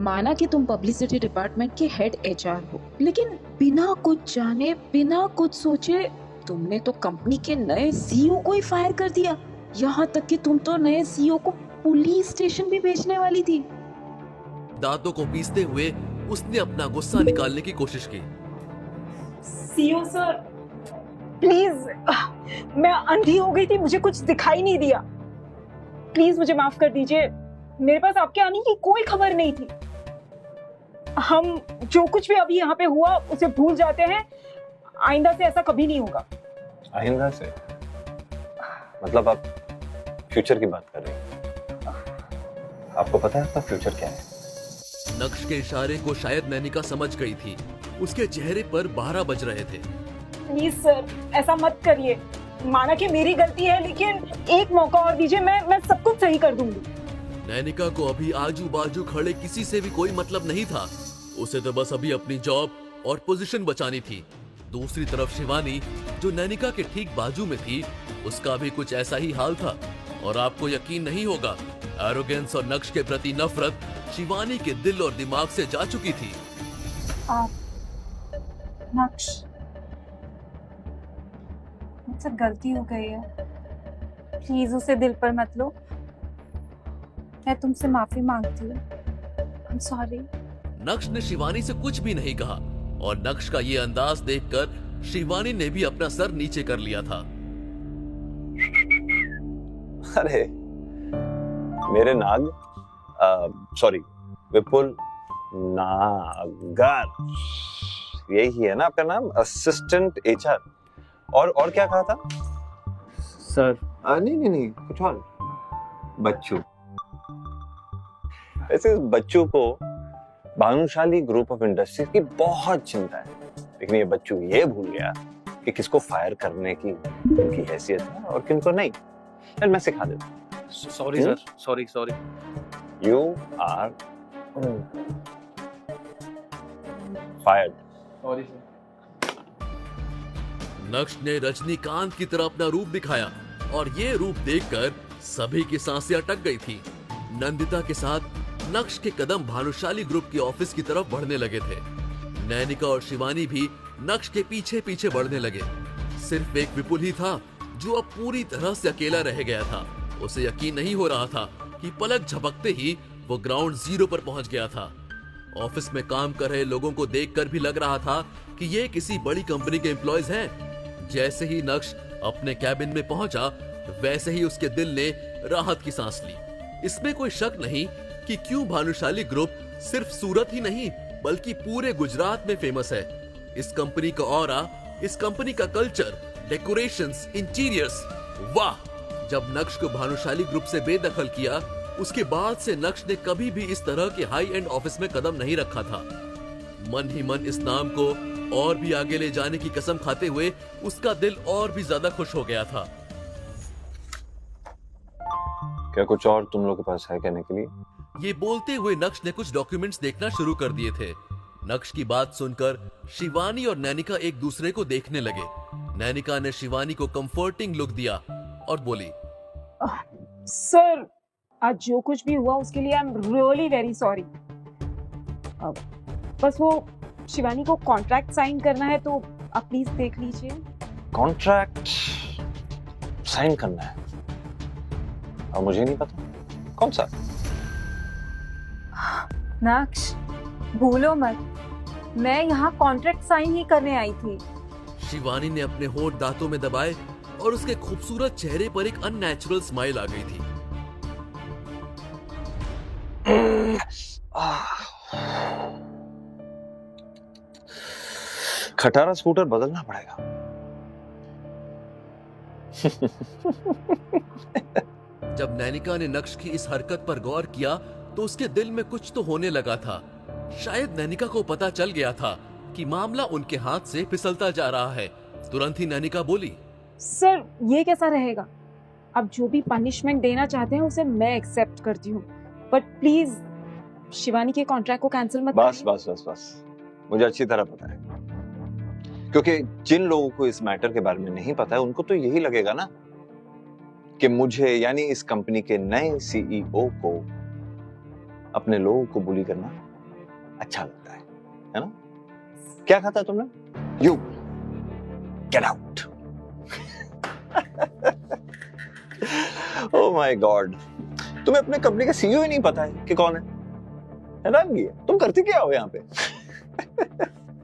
माना कि तुम पब्लिसिटी डिपार्टमेंट के हेड एचआर हो, लेकिन बिना कुछ जाने बिना कुछ सोचे तुमने तो कंपनी के नए सीईओ को ही फायर कर दिया। यहाँ तक कि तुम तो नए सीईओ को पुलिस स्टेशन भी भेजने वाली थी। दांतों को पीसते हुए उसने अपना गुस्सा निकालने की कोशिश की। सीईओ सर, प्लीज, मैं अंधी हो गई थी, मुझे कुछ दिखाई नहीं दिया। प्लीज मुझे माफ कर दीजिए, मेरे पास आपके आने की कोई खबर नहीं थी। हम जो कुछ भी अभी यहाँ पे हुआ उसे भूल जाते हैं। आइंदा से ऐसा कभी नहीं होगा। आइंदा से मतलब आप फ्यूचर की बात कर रहे हैं? आपको पता है आपका फ्यूचर क्या है? नक्श के इशारे को शायद नैनिका समझ गई थी। उसके चेहरे पर 12 बज रहे थे। प्लीज सर, ऐसा मत करिए। माना कि मेरी गलती है, लेकिन एक मौका और दीजिए, मैं सब कुछ सही कर दूंगी। नैनिका को अभी आजू बाजू खड़े किसी से भी कोई मतलब नहीं था। उसे तो बस अभी अपनी जॉब और पोजीशन बचानी थी। दूसरी तरफ शिवानी, जो नैनिका के ठीक बाजू में थी, उसका भी कुछ ऐसा ही हाल था। और आपको यकीन नहीं होगा, एरोगेंस और नक्श के प्रति नफरत शिवानी के दिल और दिमाग से जा चुकी थी। नक्श, मुझसे गलती हो गई है, प्लीज उसे दिल पर मत लो। मैं तुमसे माफी मांगती हूँ। I am sorry. नक्श ने शिवानी से कुछ भी नहीं कहा और नक्श का ये अंदाज देखकर शिवानी ने भी अपना सर नीचे कर लिया था। अरे मेरे नाग, सॉरी विपुल नागर, यही है ना आपका नाम? Assistant HR. और क्या कहा था सर? नहीं कुछ और। बच्चू। ऐसे इस बच्चू को भानुशाली ग्रुप ऑफ इंडस्ट्रीज की बहुत चिंता है, लेकिन ये बच्चू ये भूल गया कि किसको फायर करने की इनकी हैसियत है और किनको नहीं। चल मैं सिखा देता हूँ। Sorry sir, sorry. You are fired. Sorry sir. Naksh ने रजनीकांत की तरह अपना रूप दिखाया और ये रूप देखकर सभी की सांसें अटक गई थी। नंदिता के साथ नक्श के कदम भानुशाली ग्रुप के ऑफिस की तरफ बढ़ने लगे थे। नैनिका और शिवानी भी नक्श के पीछे पीछे बढ़ने लगे। सिर्फ एक विपुल ही था जो अब पूरी तरह से अकेला रह गया था। उसे यकीन नहीं हो रहा था कि पलक झपकते ही वो ग्राउंड जीरो पर पहुंच गया था। ऑफिस में काम कर रहे लोगों को देखकर भी लग रहा था कि ये किसी बड़ी कंपनी के एम्प्लॉयज हैं। जैसे ही नक्श अपने कैबिन में पहुंचा, वैसे ही उसके दिल ने राहत की सांस ली। इसमें कोई शक नहीं कि क्यों भानुशाली ग्रुप सिर्फ सूरत ही नहीं बल्कि पूरे गुजरात में फेमस है। इस कंपनी का ऑरा, इस कंपनी का कल्चर, डेकोरेशंस, इंटीरियर्स, वाह! जब नक्श को भानुशाली ग्रुप से बेदखल किया, उसके बाद से नक्श ने कभी भी इस तरह के हाई एंड ऑफिस में कदम नहीं रखा था। मन ही मन इस नाम को और भी आगे ले जाने की कसम खाते हुए उसका दिल और भी ज्यादा खुश हो गया था। क्या कुछ और तुम लोग के पास है कहने के लिए? ये बोलते हुए नक्श ने कुछ डॉक्यूमेंट्स देखना शुरू कर दिए थे। नक्श की बात सुनकर शिवानी और नैनिका एक दूसरे को देखने लगे। नैनिका ने शिवानी को कंफर्टिंग लुक दिया और बोली, सर, आज जो कुछ भी हुआ उसके लिए I am really very sorry. बस वो शिवानी को कॉन्ट्रैक्ट साइन करना है, तो आप प्लीज देख लीजिए। कॉन्ट्रैक्ट साइन करना है? और मुझे नहीं पता कौन सा। नक्श, भूलो मत, मैं यहाँ कॉन्ट्रैक्ट साइन ही करने आई थी। शिवानी ने अपने होंठ दांतों में दबाए और उसके खूबसूरत चेहरे पर एक अननेचुरल स्माइल आ गई थी। खटारा स्कूटर बदलना पड़ेगा। जब नैनिका ने नक्श की इस हरकत पर गौर किया तो उसके दिल में कुछ तो होने लगा था। शायद नैनिका को पता चल गया था कि मामला उनके हाथ से फिसलता जा रहा है। तुरंत ही नैनिका बोली, सर, ये कैसा रहेगा? अब जो भी पनिशमेंट देना चाहते हैं उसे मैं एक्सेप्ट करती हूँ, बट प्लीज शिवानी के कॉन्ट्रैक्ट को कैंसिल मत बस बस बस बस, मुझे अच्छी तरह पता है, क्योंकि जिन लोगों को इस मैटर के बारे में नहीं पता है उनको तो यही लगेगा ना कि मुझे यानी इस कंपनी के नए सीईओ को अपने लोगों को बुली करना अच्छा लगता है ना? क्या कहा था तुमने? You get out. Oh my God, तुम्हें अपने कंपनी का सीईओ ही नहीं पता है कि कौन है? हैरानगी है, तुम करती क्या हो यहाँ पे?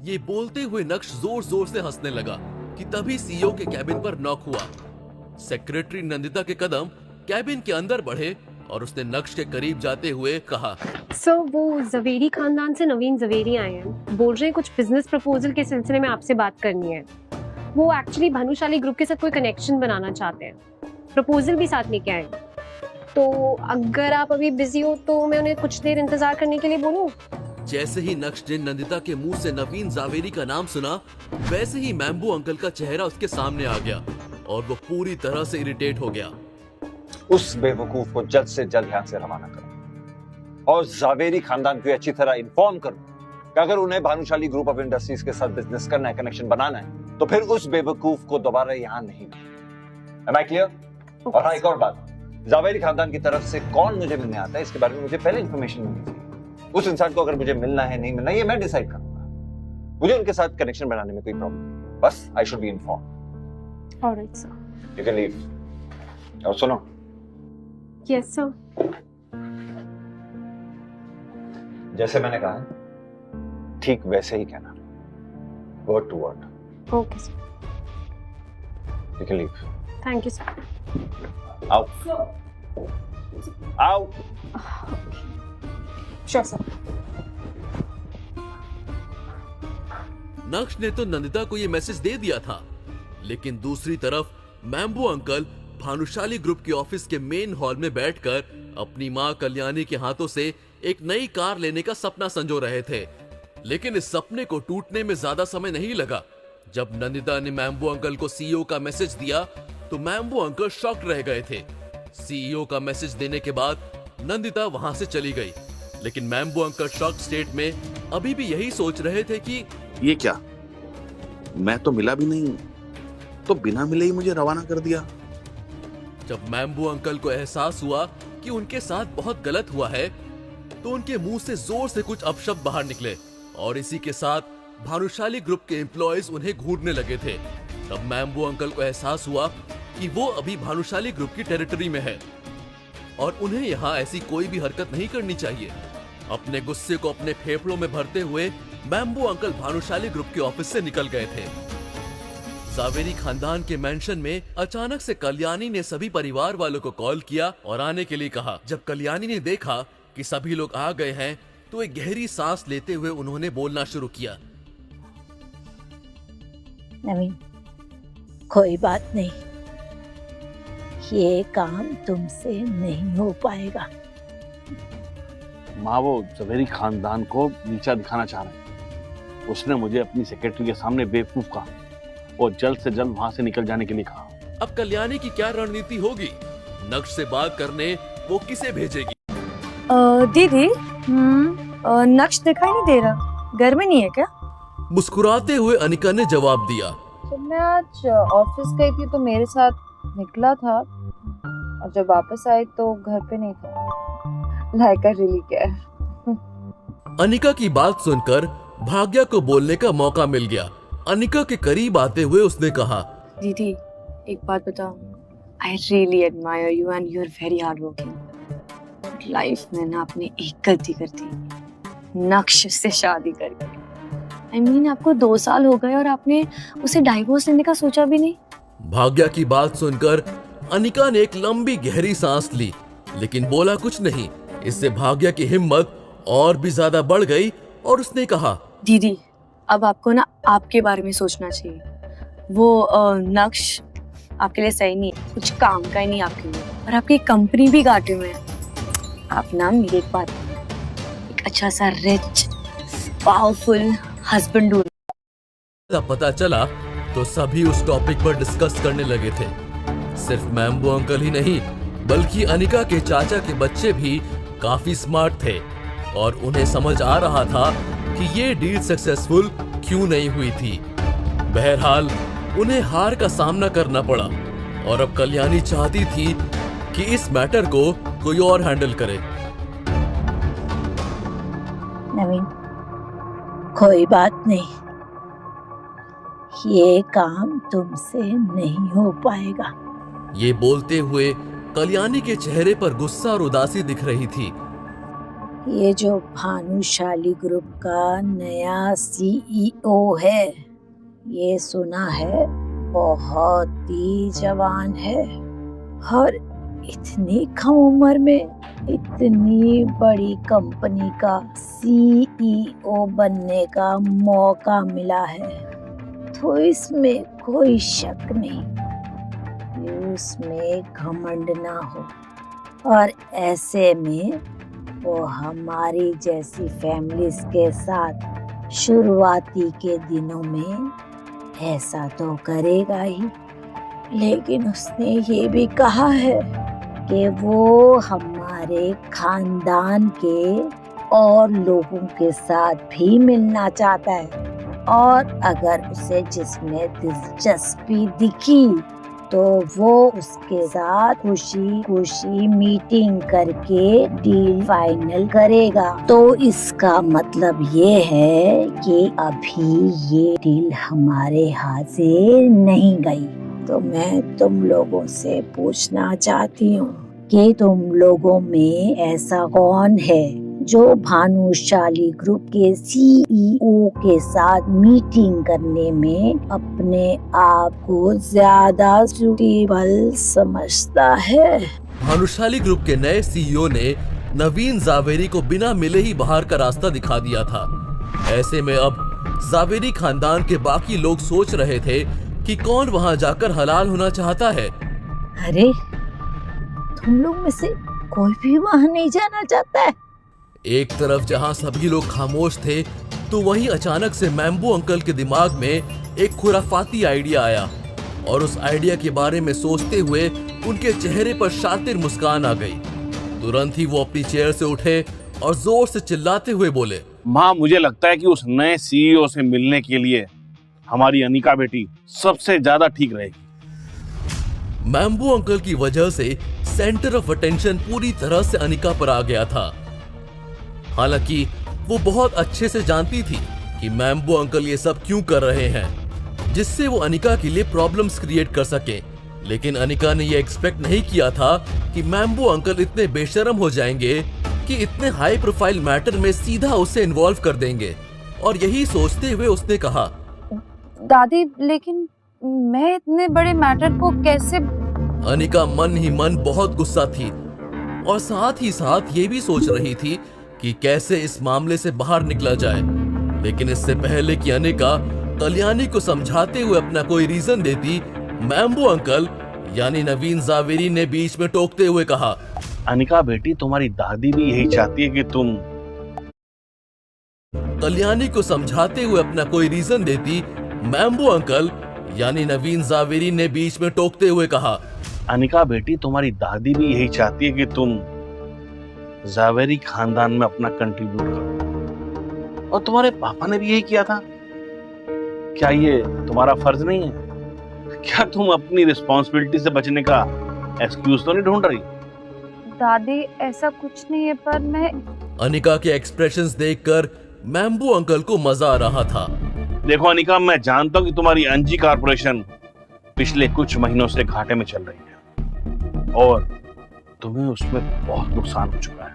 ये बोलते हुए नक्श जोर जोर से हंसने लगा कि तभी सीईओ के कैबिन पर नॉक हुआ। सेक्रेटरी नंदिता के कदम कैबिन के अंदर बढ़े और उसने नक्श के करीब जाते हुए कहा, सर, वो जवेरी खानदान से नवीन जवेरी आए हैं, बोल रहे हैं कुछ बिजनेस प्रपोजल के सिलसिले में आपसे बात करनी है। वो एक्चुअली भानुशाली ग्रुप के साथ कोई कनेक्शन बनाना चाहते हैं, प्रपोजल भी साथ लेके आए। तो अगर आप अभी बिजी हो तो मैं उन्हें कुछ देर इंतजार करने के लिए बोलूं? जैसे ही नक्श ने नंदिता के मुंह से नवीन जावेरी का नाम सुना, वैसे ही मैम्बू अंकल का चेहरा उसके सामने आ गया और वो पूरी तरह से इरिटेट हो गया। उस बेवकूफ को जल्द से जल्द यहाँ से रवाना करो और जावेरी खानदान को अच्छी तरह इन्फॉर्म करो कि अगर उन्हें भानुशाली ग्रुप ऑफ इंडस्ट्रीज के साथ बिजनेस करना है, कनेक्शन बनाना है, तो फिर उस बेवकूफ को दोबारा यहाँ नहीं। Am I clear? और हाँ, एक और बात, जावेरी खानदान की तरफ से कौन मुझे मिलने आता है इसके बारे में मुझे पहले इंफॉर्मेशन मिलनी चाहिए। उस इंसान को अगर मुझे मिलना है नहीं मिलना ये मैं डिसाइड करूंगा। मुझे उनके साथ कनेक्शन बनाने में कोई प्रॉब्लम नहीं, बस I should be informed. Alright sir. You can leave. और सुनो, यस सर। जैसे मैंने कहा ठीक वैसे ही कहना, word to word. Okay sir. You can leave. Thank you sir. Out. Out. Sure, sir. नक्श ने तो नंदिता को ये मैसेज दे दिया था, लेकिन दूसरी तरफ मैम्बो अंकल भानुशाली ग्रुप के ऑफिस के मेन हॉल में बैठकर अपनी मां कल्याणी के हाथों से एक नई कार लेने का सपना संजो रहे थे। लेकिन इस सपने को टूटने में ज्यादा समय नहीं लगा। जब नंदिता ने मैम्बो अंकल को सीईओ का मैसेज दिया तो मैम्बो अंकल शॉक्ड रह गए थे। सीईओ का मैसेज देने के बाद नंदिता वहां से चली गई, लेकिन मैम्बो अंकल शॉक स्टेट में अभी भी यही सोच रहे थे कि ये क्या, मैं तो मिला भी नहीं, तो बिना मिले ही मुझे रवाना कर दिया। जब मैम्बो अंकल को एहसास हुआ कि उनके साथ बहुत गलत हुआ है, तो उनके मुंह से जोर से कुछ अपशब्द बाहर निकले और इसी के साथ भानुशाली ग्रुप के एम्प्लॉयज उन्हें घूरने लगे थे। तब मैम्बो अंकल को एहसास हुआ कि वो अभी भानुशाली ग्रुप की टेरिटरी में है और उन्हें यहाँ ऐसी कोई भी हरकत नहीं करनी चाहिए। अपने गुस्से को अपने फेफड़ों में भरते हुए मैम्बो अंकल भानुशाली ग्रुप के ऑफिस से निकल गए थे। जावेरी खानदान के मेंशन में अचानक से कल्याणी ने सभी परिवार वालों को कॉल किया और आने के लिए कहा। जब कल्याणी ने देखा कि सभी लोग आ गए हैं तो एक गहरी सांस लेते हुए उन्होंने बोलना शुरू किया। नवीन, कोई बात नहीं, ये काम तुमसे नहीं हो पाएगा। माँ वो जवेरी खानदान को नीचा दिखाना चाह रहे हैं। उसने मुझे अपनी सेक्रेटरी के सामने बेवकूफ कहा और जल्द से जल्द वहां से निकल जाने के लिए कहा। अब कल्याणी की क्या रणनीति होगी? नक्श से बात करने वो किसे भेजेगी? दीदी, नक्श दिखाई नहीं दे रहा, घर में नहीं है क्या? मुस्कुराते हुए अनिका ने जवाब दिया। जब मैं आज ऑफिस गई थी तो मेरे साथ निकला था और जब वापस आई तो घर पे नहीं था। Like I really care. Anika की बात सुनकर भाग्या को बोलने का मौका मिल गया। अनिका के करीब आते हुए उसने कहा, दीदी एक बात बताओ, I really admire you and you are very hard working. Life में ना आपने एक गलती कर दी, नक्श से शादी करके। I mean, आपको 2 साल हो गए और आपने उसे डाइवोर्स लेने का सोचा भी नहीं। भाग्या की बात सुनकर अनिका ने एक लंबी गहरी सांस ली, लेकिन बोला कुछ नहीं। इससे भाग्या की हिम्मत और भी ज्यादा बढ़ गई और उसने कहा, दीदी अब आपको ना आपके बारे में सोचना चाहिए। वो नक्श आपके लिए सही नहीं है, कुछ काम का ही नहीं आपके लिए, और आपकी कंपनी भी घाटे में है। आप ना मेरी एक बात, एक अच्छा सा रिच पावरफुल हस्बैंड ढूंढ। पता चला तो सभी उस टॉपिक पर डिस्कस करने लगे थे। सिर्फ मैम्बो अंकल ही नहीं, बल्कि अनिका के चाचा के बच्चे भी काफी स्मार्ट थे और उन्हें समझ आ रहा था कि ये डील सक्सेसफुल क्यों नहीं हुई थी। बहरहाल उन्हें हार का सामना करना पड़ा और अब कल्याणी चाहती थी कि इस मैटर को कोई और हैंडल करे। नवीन, कोई बात नहीं, ये काम तुमसे नहीं हो पाएगा। ये बोलते हुए कल्याणी के चेहरे पर गुस्सा और उदासी दिख रही थी। ये जो भानुशाली ग्रुप का नया सीईओ है, ये सुना है बहुत ही जवान है और इतनी कम उम्र में इतनी बड़ी कंपनी का सीईओ बनने का मौका मिला है, तो इसमें कोई शक नहीं कि उसमें घमंड ना हो। और ऐसे में वो हमारी जैसी फैमिलीज के साथ शुरुआती के दिनों में ऐसा तो करेगा ही। लेकिन उसने ये भी कहा है कि वो हमारे खानदान के और लोगों के साथ भी मिलना चाहता है, और अगर उसे जिसमें दिलचस्पी दिखी तो वो उसके साथ खुशी खुशी मीटिंग करके डील फाइनल करेगा। तो इसका मतलब ये है कि अभी ये डील हमारे हाथ से नहीं गई। तो मैं तुम लोगों से पूछना चाहती हूँ कि तुम लोगों में ऐसा कौन है जो भानुशाली ग्रुप के सीईओ के साथ मीटिंग करने में अपने आप को ज्यादा सूटेबल समझता है। भानुशाली ग्रुप के नए सीईओ ने नवीन जावेरी को बिना मिले ही बाहर का रास्ता दिखा दिया था। ऐसे में अब जावेरी खानदान के बाकी लोग सोच रहे थे कि कौन वहां जाकर हलाल होना चाहता है। अरे तुम लोग में से कोई भी वहां नहीं जाना चाहता है? एक तरफ जहां सभी लोग खामोश थे, तो वहीं अचानक से मैम्बू अंकल के दिमाग में एक खुराफाती आइडिया आया, और उस आइडिया के बारे में सोचते हुए उनके चेहरे पर शातिर मुस्कान आ गई। तुरंत ही वो अपनी चेयर से उठे और जोर से चिल्लाते हुए बोले, माँ, मुझे लगता है कि उस नए सीईओ से मिलने के लिए हमारी अनिका बेटी सबसे ज्यादा ठीक रहेगी। मैम्बू अंकल की वजह से सेंटर ऑफ अटेंशन पूरी तरह से अनिका पर आ गया था। हालांकि वो बहुत अच्छे से जानती थी कि मैम्बू अंकल ये सब क्यों कर रहे हैं, जिससे वो अनिका के लिए प्रॉब्लम्स क्रिएट कर सके। लेकिन अनिका ने ये एक्सपेक्ट नहीं किया था कि मैम्बू अंकल इतने बेशर्म हो जाएंगे कि इतने हाई प्रोफाइल मैटर में सीधा उसे इन्वॉल्व कर देंगे। और यही सोचते हुए उसने कहा, दादी, लेकिन मैं इतने बड़े मैटर को कैसे? अनिका मन ही मन बहुत गुस्सा थी, और साथ ही साथ ये भी सोच रही थी कि कैसे इस मामले से बाहर निकला जाए। लेकिन इससे पहले कि अनिका कल्याणी को समझाते हुए अपना कोई रीजन देती, मैम्बू अंकल यानी नवीन जावेरी ने बीच में टोकते हुए कहा, अनिका बेटी, तुम्हारी दादी भी यही चाहती है कि तुम। कल्याणी को समझाते हुए अपना कोई रीजन देती, मैम्बू अंकल यानी नवीन जावेरी ने बीच में टोकते हुए कहा, अनिका बेटी, तुम्हारी दादी भी यही चाहती है कि तुम जावेरी खानदान में अपना कंट्रीब्यूट करो, और तुम्हारे पापा ने भी यही किया था। क्या ये तुम्हारा फर्ज नहीं है? क्या तुम अपनी रिस्पॉन्सिबिलिटी से बचने का एक्सक्यूज तो नहीं ढूंढ रही? दादी, ऐसा कुछ नहीं है, पर मैं। अनिका के एक्सप्रेशंस देखकर मैम्बू अंकल को मजा आ रहा था। देखो अनिका, मैं जानता हूँ कि तुम्हारी अंजी कारपोरेशन पिछले कुछ महीनों से घाटे में चल रही है, और तुम्हें उसमें बहुत नुकसान हो चुका है।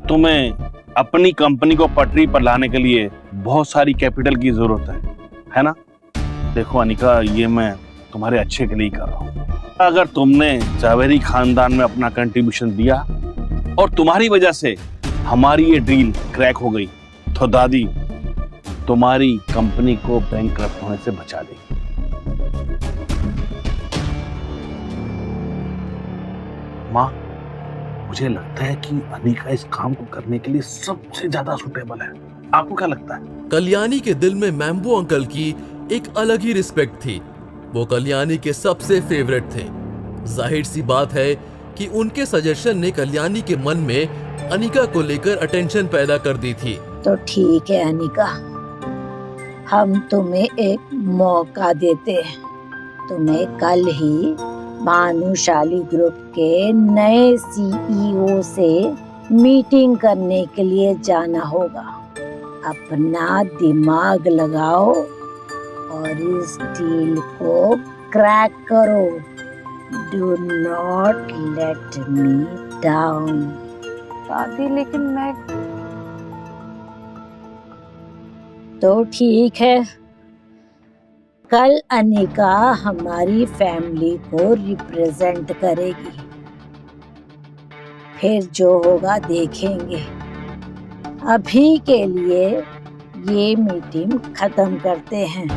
तुम्हें अपनी कंपनी को पटरी पर लाने के लिए बहुत सारी कैपिटल की जरूरत है ना? देखो अनिका, ये मैं तुम्हारे अच्छे के लिए कर रहा हूँ। अगर तुमने जावेरी खानदान में अपना कंट्रीब्यूशन दिया और तुम्हारी वजह से हमारी ये डील क्रैक हो गई, तो दादी तुम्हारी कंपनी को बैंकक्रप्ट होने से बचा देगी। माँ, मुझे लगता है कि अनिका इस काम को करने के लिए सबसे ज्यादा सुटेबल है। आपको क्या लगता है? कल्याणी के दिल में मैम्बू अंकल की एक अलग ही रिस्पेक्ट थी। वो कल्याणी के सबसे फेवरेट थे। जाहिर सी बात है कि उनके सजेशन ने कल्याणी के मन में अनिका को लेकर अटेंशन पैदा कर दी थी। तो ठीक है अनिका, हम तुम्हें एक मौका देते हैं। तुम्हें कल ही भानुशाली ग्रुप के नए सीईओ से मीटिंग करने के लिए जाना होगा। अपना दिमाग लगाओ और इस डील को क्रैक करो। Do not let me down. दादी, लेकिन मैं। तो ठीक है, कल अनिका हमारी फैमिली को रिप्रेजेंट करेगी। फिर जो होगा देखेंगे। अभी के लिए ये मीटिंग खत्म करते हैं,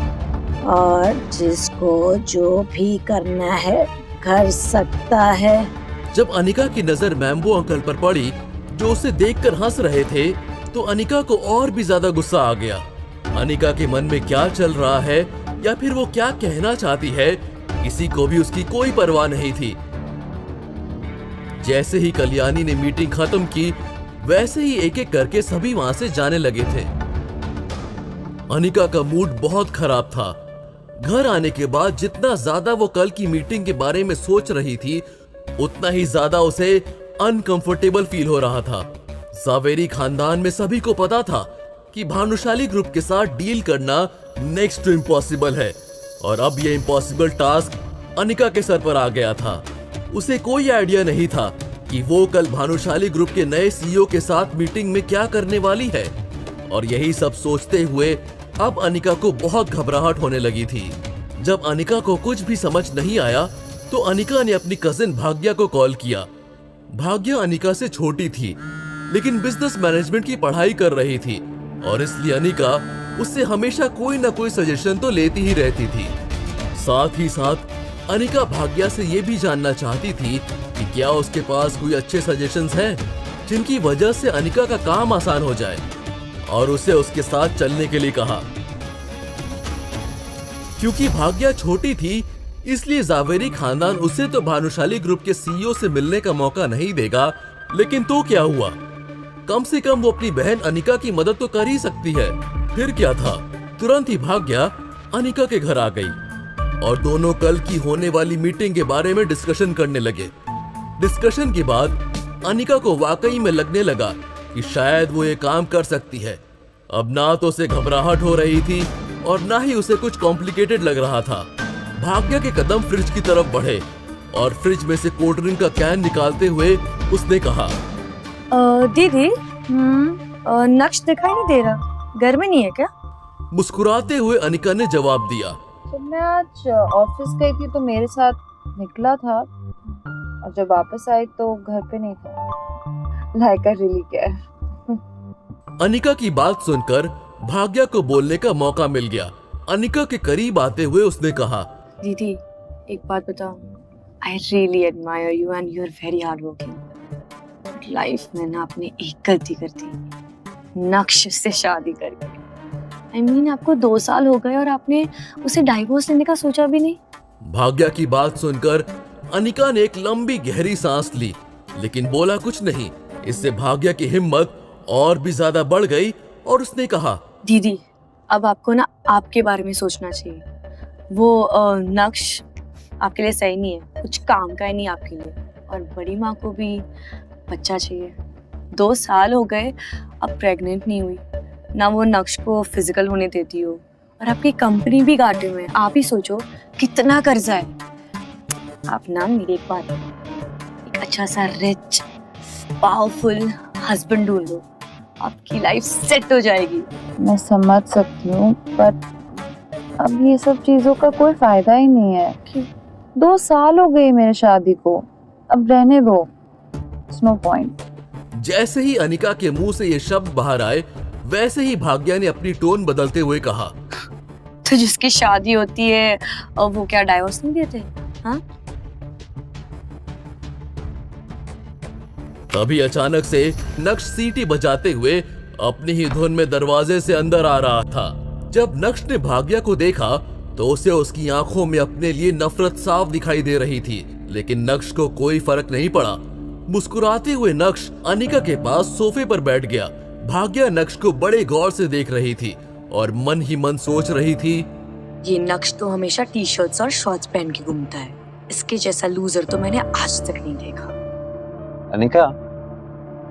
और जिसको जो भी करना है कर सकता है। जब अनिका की नजर मैम्बू अंकल पर पड़ी, जो उसे देखकर हंस रहे थे, तो अनिका को और भी ज्यादा गुस्सा आ गया। अनिका के मन में क्या चल रहा है या फिर वो क्या कहना चाहती है, किसी को भी उसकी कोई परवाह नहीं थी। जैसे ही कल्याणी ने मीटिंग खत्म की, वैसे ही एक एक करके सभी वहां से जाने लगे थे। अनिका का मूड बहुत खराब था। घर आने के बाद जितना ज्यादा वो कल की मीटिंग के बारे में सोच रही थी, उतना ही ज्यादा उसे अनकंफर्टेबल फील हो रहा था। जावेरी खानदान में सभी को पता था कि भानुशाली ग्रुप के साथ डील करना नेक्स्ट टू इम्पॉसिबल है, और अब ये इम्पॉसिबल टास्क अनिका के सर पर आ गया था। उसे कोई आइडिया नहीं था कि वो कल भानुशाली ग्रुप के नए सीईओ के साथ मीटिंग में क्या करने वाली है, और यही सब सोचते हुए अब अनिका को बहुत घबराहट होने लगी थी। जब अनिका को कुछ भी समझ नहीं आया तो अनिका ने अपनी कजिन भाग्या को कॉल किया। भाग्या अनिका से छोटी थी, लेकिन बिजनेस मैनेजमेंट की पढ़ाई कर रही थी, और इसलिए अनिका उससे हमेशा कोई ना कोई सजेशन तो लेती ही रहती थी। साथ ही साथ अनिका भाग्या से ये भी जानना चाहती थी कि क्या उसके पास कोई अच्छे सजेशंस हैं जिनकी वजह से अनिका का काम आसान हो जाए, और उसे उसके साथ चलने के लिए कहा। क्योंकि भाग्या छोटी थी, इसलिए जावेरी खानदान उसे तो भानुशाली ग्रुप के सीईओ से मिलने का मौका नहीं देगा, लेकिन तो क्या हुआ, कम से कम वो अपनी बहन अनिका की मदद तो कर ही सकती है। फिर क्या था, तुरंत ही भाग्या अनिका के घर आ गई और दोनों कल की होने वाली मीटिंग के बारे में डिस्कशन करने लगे। डिस्कशन के बाद अनिका को वाकई में लगने लगा कि शायद वो ये काम कर सकती है। अब ना तो उसे घबराहट हो रही थी और ना ही उसे कुछ कॉम्प्लिकेटेड लग रहा था। भाग्या के कदम फ्रिज की तरफ बढ़े और फ्रिज में से कोल्ड ड्रिंक का कैन निकालते हुए उसने कहा, दीदी नक्श दिखाई नहीं दे रहा, घर में नहीं है क्या? मुस्कुराते हुए अनिका ने जवाब दिया, तो मैं आज ऑफिस गई थी तो मेरे साथ निकला था, और जब वापस आई तो घर पे नहीं था। Like I really care. Anika की बात सुनकर भाग्या को बोलने का मौका मिल गया। अनिका के करीब आते हुए उसने कहा, दीदी एक बात बताओ, I really admire you and you are very hard working, but life में ना आपने एक गलती कर दी, नक्श से शादी करके। I mean, आपको 2 साल हो गए और आपने उसे डाइवोर्स लेने का सोचा भी नहीं। भाग्या की बात सुनकर अनिका ने एक लंबी गहरी सांस ली, लेकिन बोला कुछ नहीं। इससे भाग्या की हिम्मत और भी ज्यादा बढ़ गई और उसने कहा, दीदी अब आपको ना आपके बारे में सोचना चाहिए। वो नक्श आपके लिए सही नहीं है, कुछ काम का ही नहीं आपके लिए, और बड़ी माँ को भी बच्चा चाहिए। 2 साल हो गए, अब प्रेग्नेंट नहीं हुई, ना वो नक्श को फिजिकल होने देती हो, और आपकी कंपनी भी घाटे में। आप ही सोचो कितना कर्जा है। आप ना मेरी एक बात, एक अच्छा सा रिच पावरफुल हस्बैंड ढूंढ लो, आपकी लाइफ सेट हो जाएगी। मैं समझ सकती हूँ, पर अब ये सब चीजों का कोई फायदा ही नहीं है। 2 साल हो गए मेरे शादी को, अब रहने दो, नो पॉइंट। जैसे ही अनिका के मुंह से ये शब्द बाहर आए, वैसे ही भाग्या ने अपनी टोन बदलते हुए कहा, तो जिसकी शादी होती है और वो क्या डाइवोर्स नहीं देते? हाँ? तभी अचानक से नक्श सीटी बजाते हुए अपनी ही धुन में दरवाजे से अंदर आ रहा था। जब नक्श ने भाग्या को देखा तो उसे उसकी आंखों में अपने लिए नफरत साफ दिखाई दे रही थी, लेकिन नक्श को कोई फर्क नहीं पड़ा। मुस्कुराते हुए नक्श अनिका के पास सोफे पर बैठ गया। भाग्या नक्श को बड़े गौर से देख रही थी और मन ही मन सोच रही थी, ये नक्श तो हमेशा टी शर्ट्स और शॉर्ट्स पहन के घूमता है, इसके जैसा लूजर तो मैंने आज तक नहीं देखा। अनिका,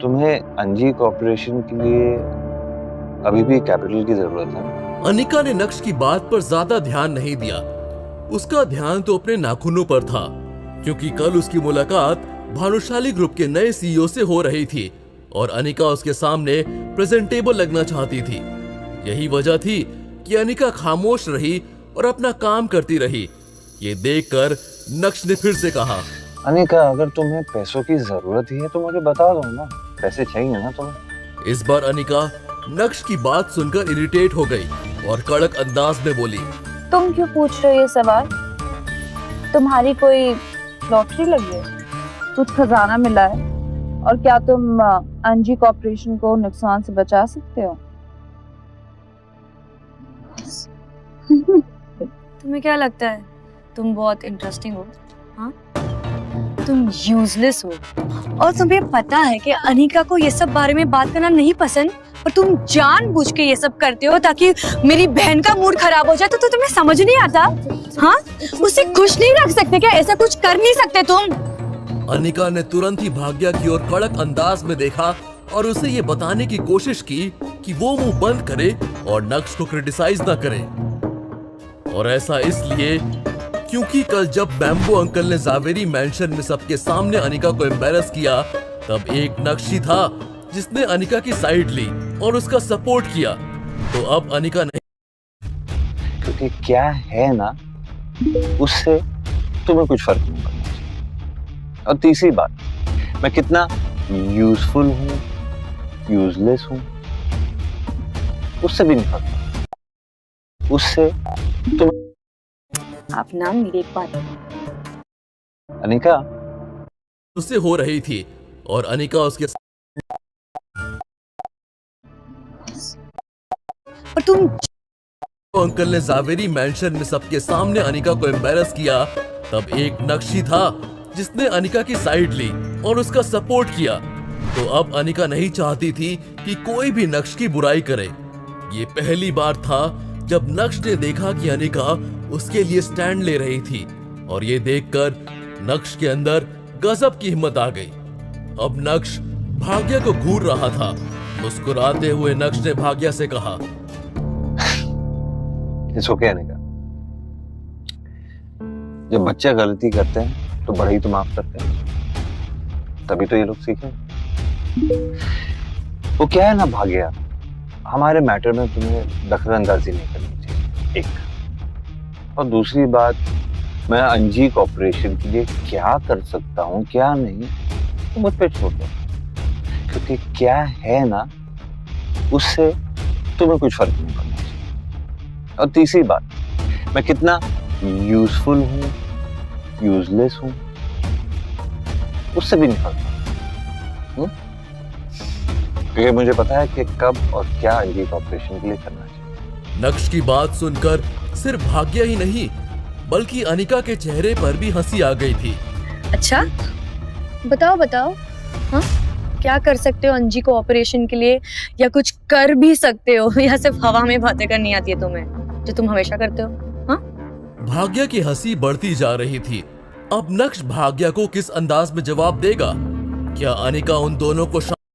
तुम्हें अंजी कॉर्पोरेशन के लिए अभी भी कैपिटल की जरूरत है? अनिका ने नक्श की बात पर ज्यादा ध्यान नहीं दिया। उसका ध्यान तो अपने नाखूनों पर था, क्योंकि कल उसकी मुलाकात भानुशाली ग्रुप के नए सीईओ से हो रही थी और अनिका उसके सामने प्रेजेंटेबल लगना चाहती थी। यही वजह थी कि अनिका खामोश रही और अपना काम करती रही। ये देखकर नक्श ने फिर से कहा, अनिका, अगर तुम्हें पैसों की जरूरत ही है तो मुझे बता दो ना, पैसे चाहिए ना तुम्हें। इस बार अनिका नक्श की बात सुनकर इरिटेट हो गई और कड़क अंदाज में बोली, तुम क्यों पूछ रहे हो ये सवाल? तुम्हारी कोई लॉटरी लगी है? कुछ खजाना मिला है? और क्या तुम अंजी कॉर्पोरेशन को नुकसान से बचा सकते हो? तुम्हें क्या लगता है तुम बहुत इंटरेस्टिंग हो। हाँ, तुम यूजलेस हो और तुम्हें पता है कि अनिका को ये सब बारे में बात करना नहीं पसंद, पर तुम जानबूझ के ये सब करते हो ताकि मेरी बहन का मूड खराब हो जाए। तो तुम्हें समझ नहीं आता? हाँ, उसे खुश नहीं रख सकते क्या? ऐसा कुछ कर नहीं सकते तुम? अनिका ने तुरंत ही भाग्या की ओर कड़क अंदाज में देखा और उसे ये बताने की कोशिश की कि वो मुंह बंद करे और नक्श को क्रिटिसाइज ना करे। और ऐसा इसलिए क्योंकि कल जब बैम्बू अंकल ने जावेरी मैंशन में सबके सामने अनिका को एम्बैरस किया, तब एक नक्श ही था जिसने अनिका की साइड ली और उसका सपोर्ट किया। तो अब अनिका नहीं, क्योंकि क्या है ना, उससे तुम्हें कुछ फर्क नहीं पड़ना चाहिए। और तीसरी बात, मैं कितना यूजफुल हूँ, यूजलेस हूँ, उससे भी नहीं फर्क। उससे तुम आप ना मेरी बात अनिका उससे हो रही थी और अनिका उसके और तुम अंकल ने जावेरी मैंशन में सबके सामने अनिका को एम्बैरस किया, तब एक नक्शी था जिसने अनिका की साइड ली और उसका सपोर्ट किया। तो अब अनिका नहीं चाहती थी कि कोई भी नक्श की बुराई करे। ये पहली बार था जब नक्श ने देखा कि अनिका उसके लिए स्टैंड ले रही थी, और ये देखकर नक्श के अंदर गजब की हिम्मत आ गई। अब नक्श भाग्या को घूर रहा था। मुस्कुराते हुए नक्श ने भाग्या से कहा, इट्स ओके अनिका, जब बच्चे गलती करते हैं तो बड़े ही तो माफ करते हैं, तभी तो ये लोग सीखें। वो क्या है ना भाग्या, हमारे मैटर में तुम्हें दखलंदाजी नहीं करनी चाहिए, एक। और दूसरी बात, मैं अंजी कॉर्पोरेशन के लिए क्या कर सकता हूँ क्या नहीं, तो मुझ पे छोड़ दो, क्योंकि क्या है ना, उससे तुम्हें कुछ फर्क नहीं पड़ना चाहिए। और तीसरी बात, मैं कितना यूजफुल हूँ, यूजलेस हूँ, उससे भी नहीं फर्क, क्योंकि मुझे पता है कि कब और क्या अंजी कॉर्पोरेशन के लिए करना चाहिए। नक्श की बात सुनकर सिर्फ भाग्या ही नहीं बल्कि अनिका के चेहरे पर भी हंसी आ गई थी। अच्छा, बताओ बताओ, हाँ, क्या कर सकते हो अंजी को ऑपरेशन के लिए, या कुछ कर भी सकते हो, या सिर्फ हवा में बातें करनी आती है तुम्हें, जो तुम हमेशा करते हो? हाँ, भाग्या की हंसी बढ़ती जा रही थी। अब नक्श भाग्या को किस अंदाज में जवाब देगा? क्या अनिका उन दोनों को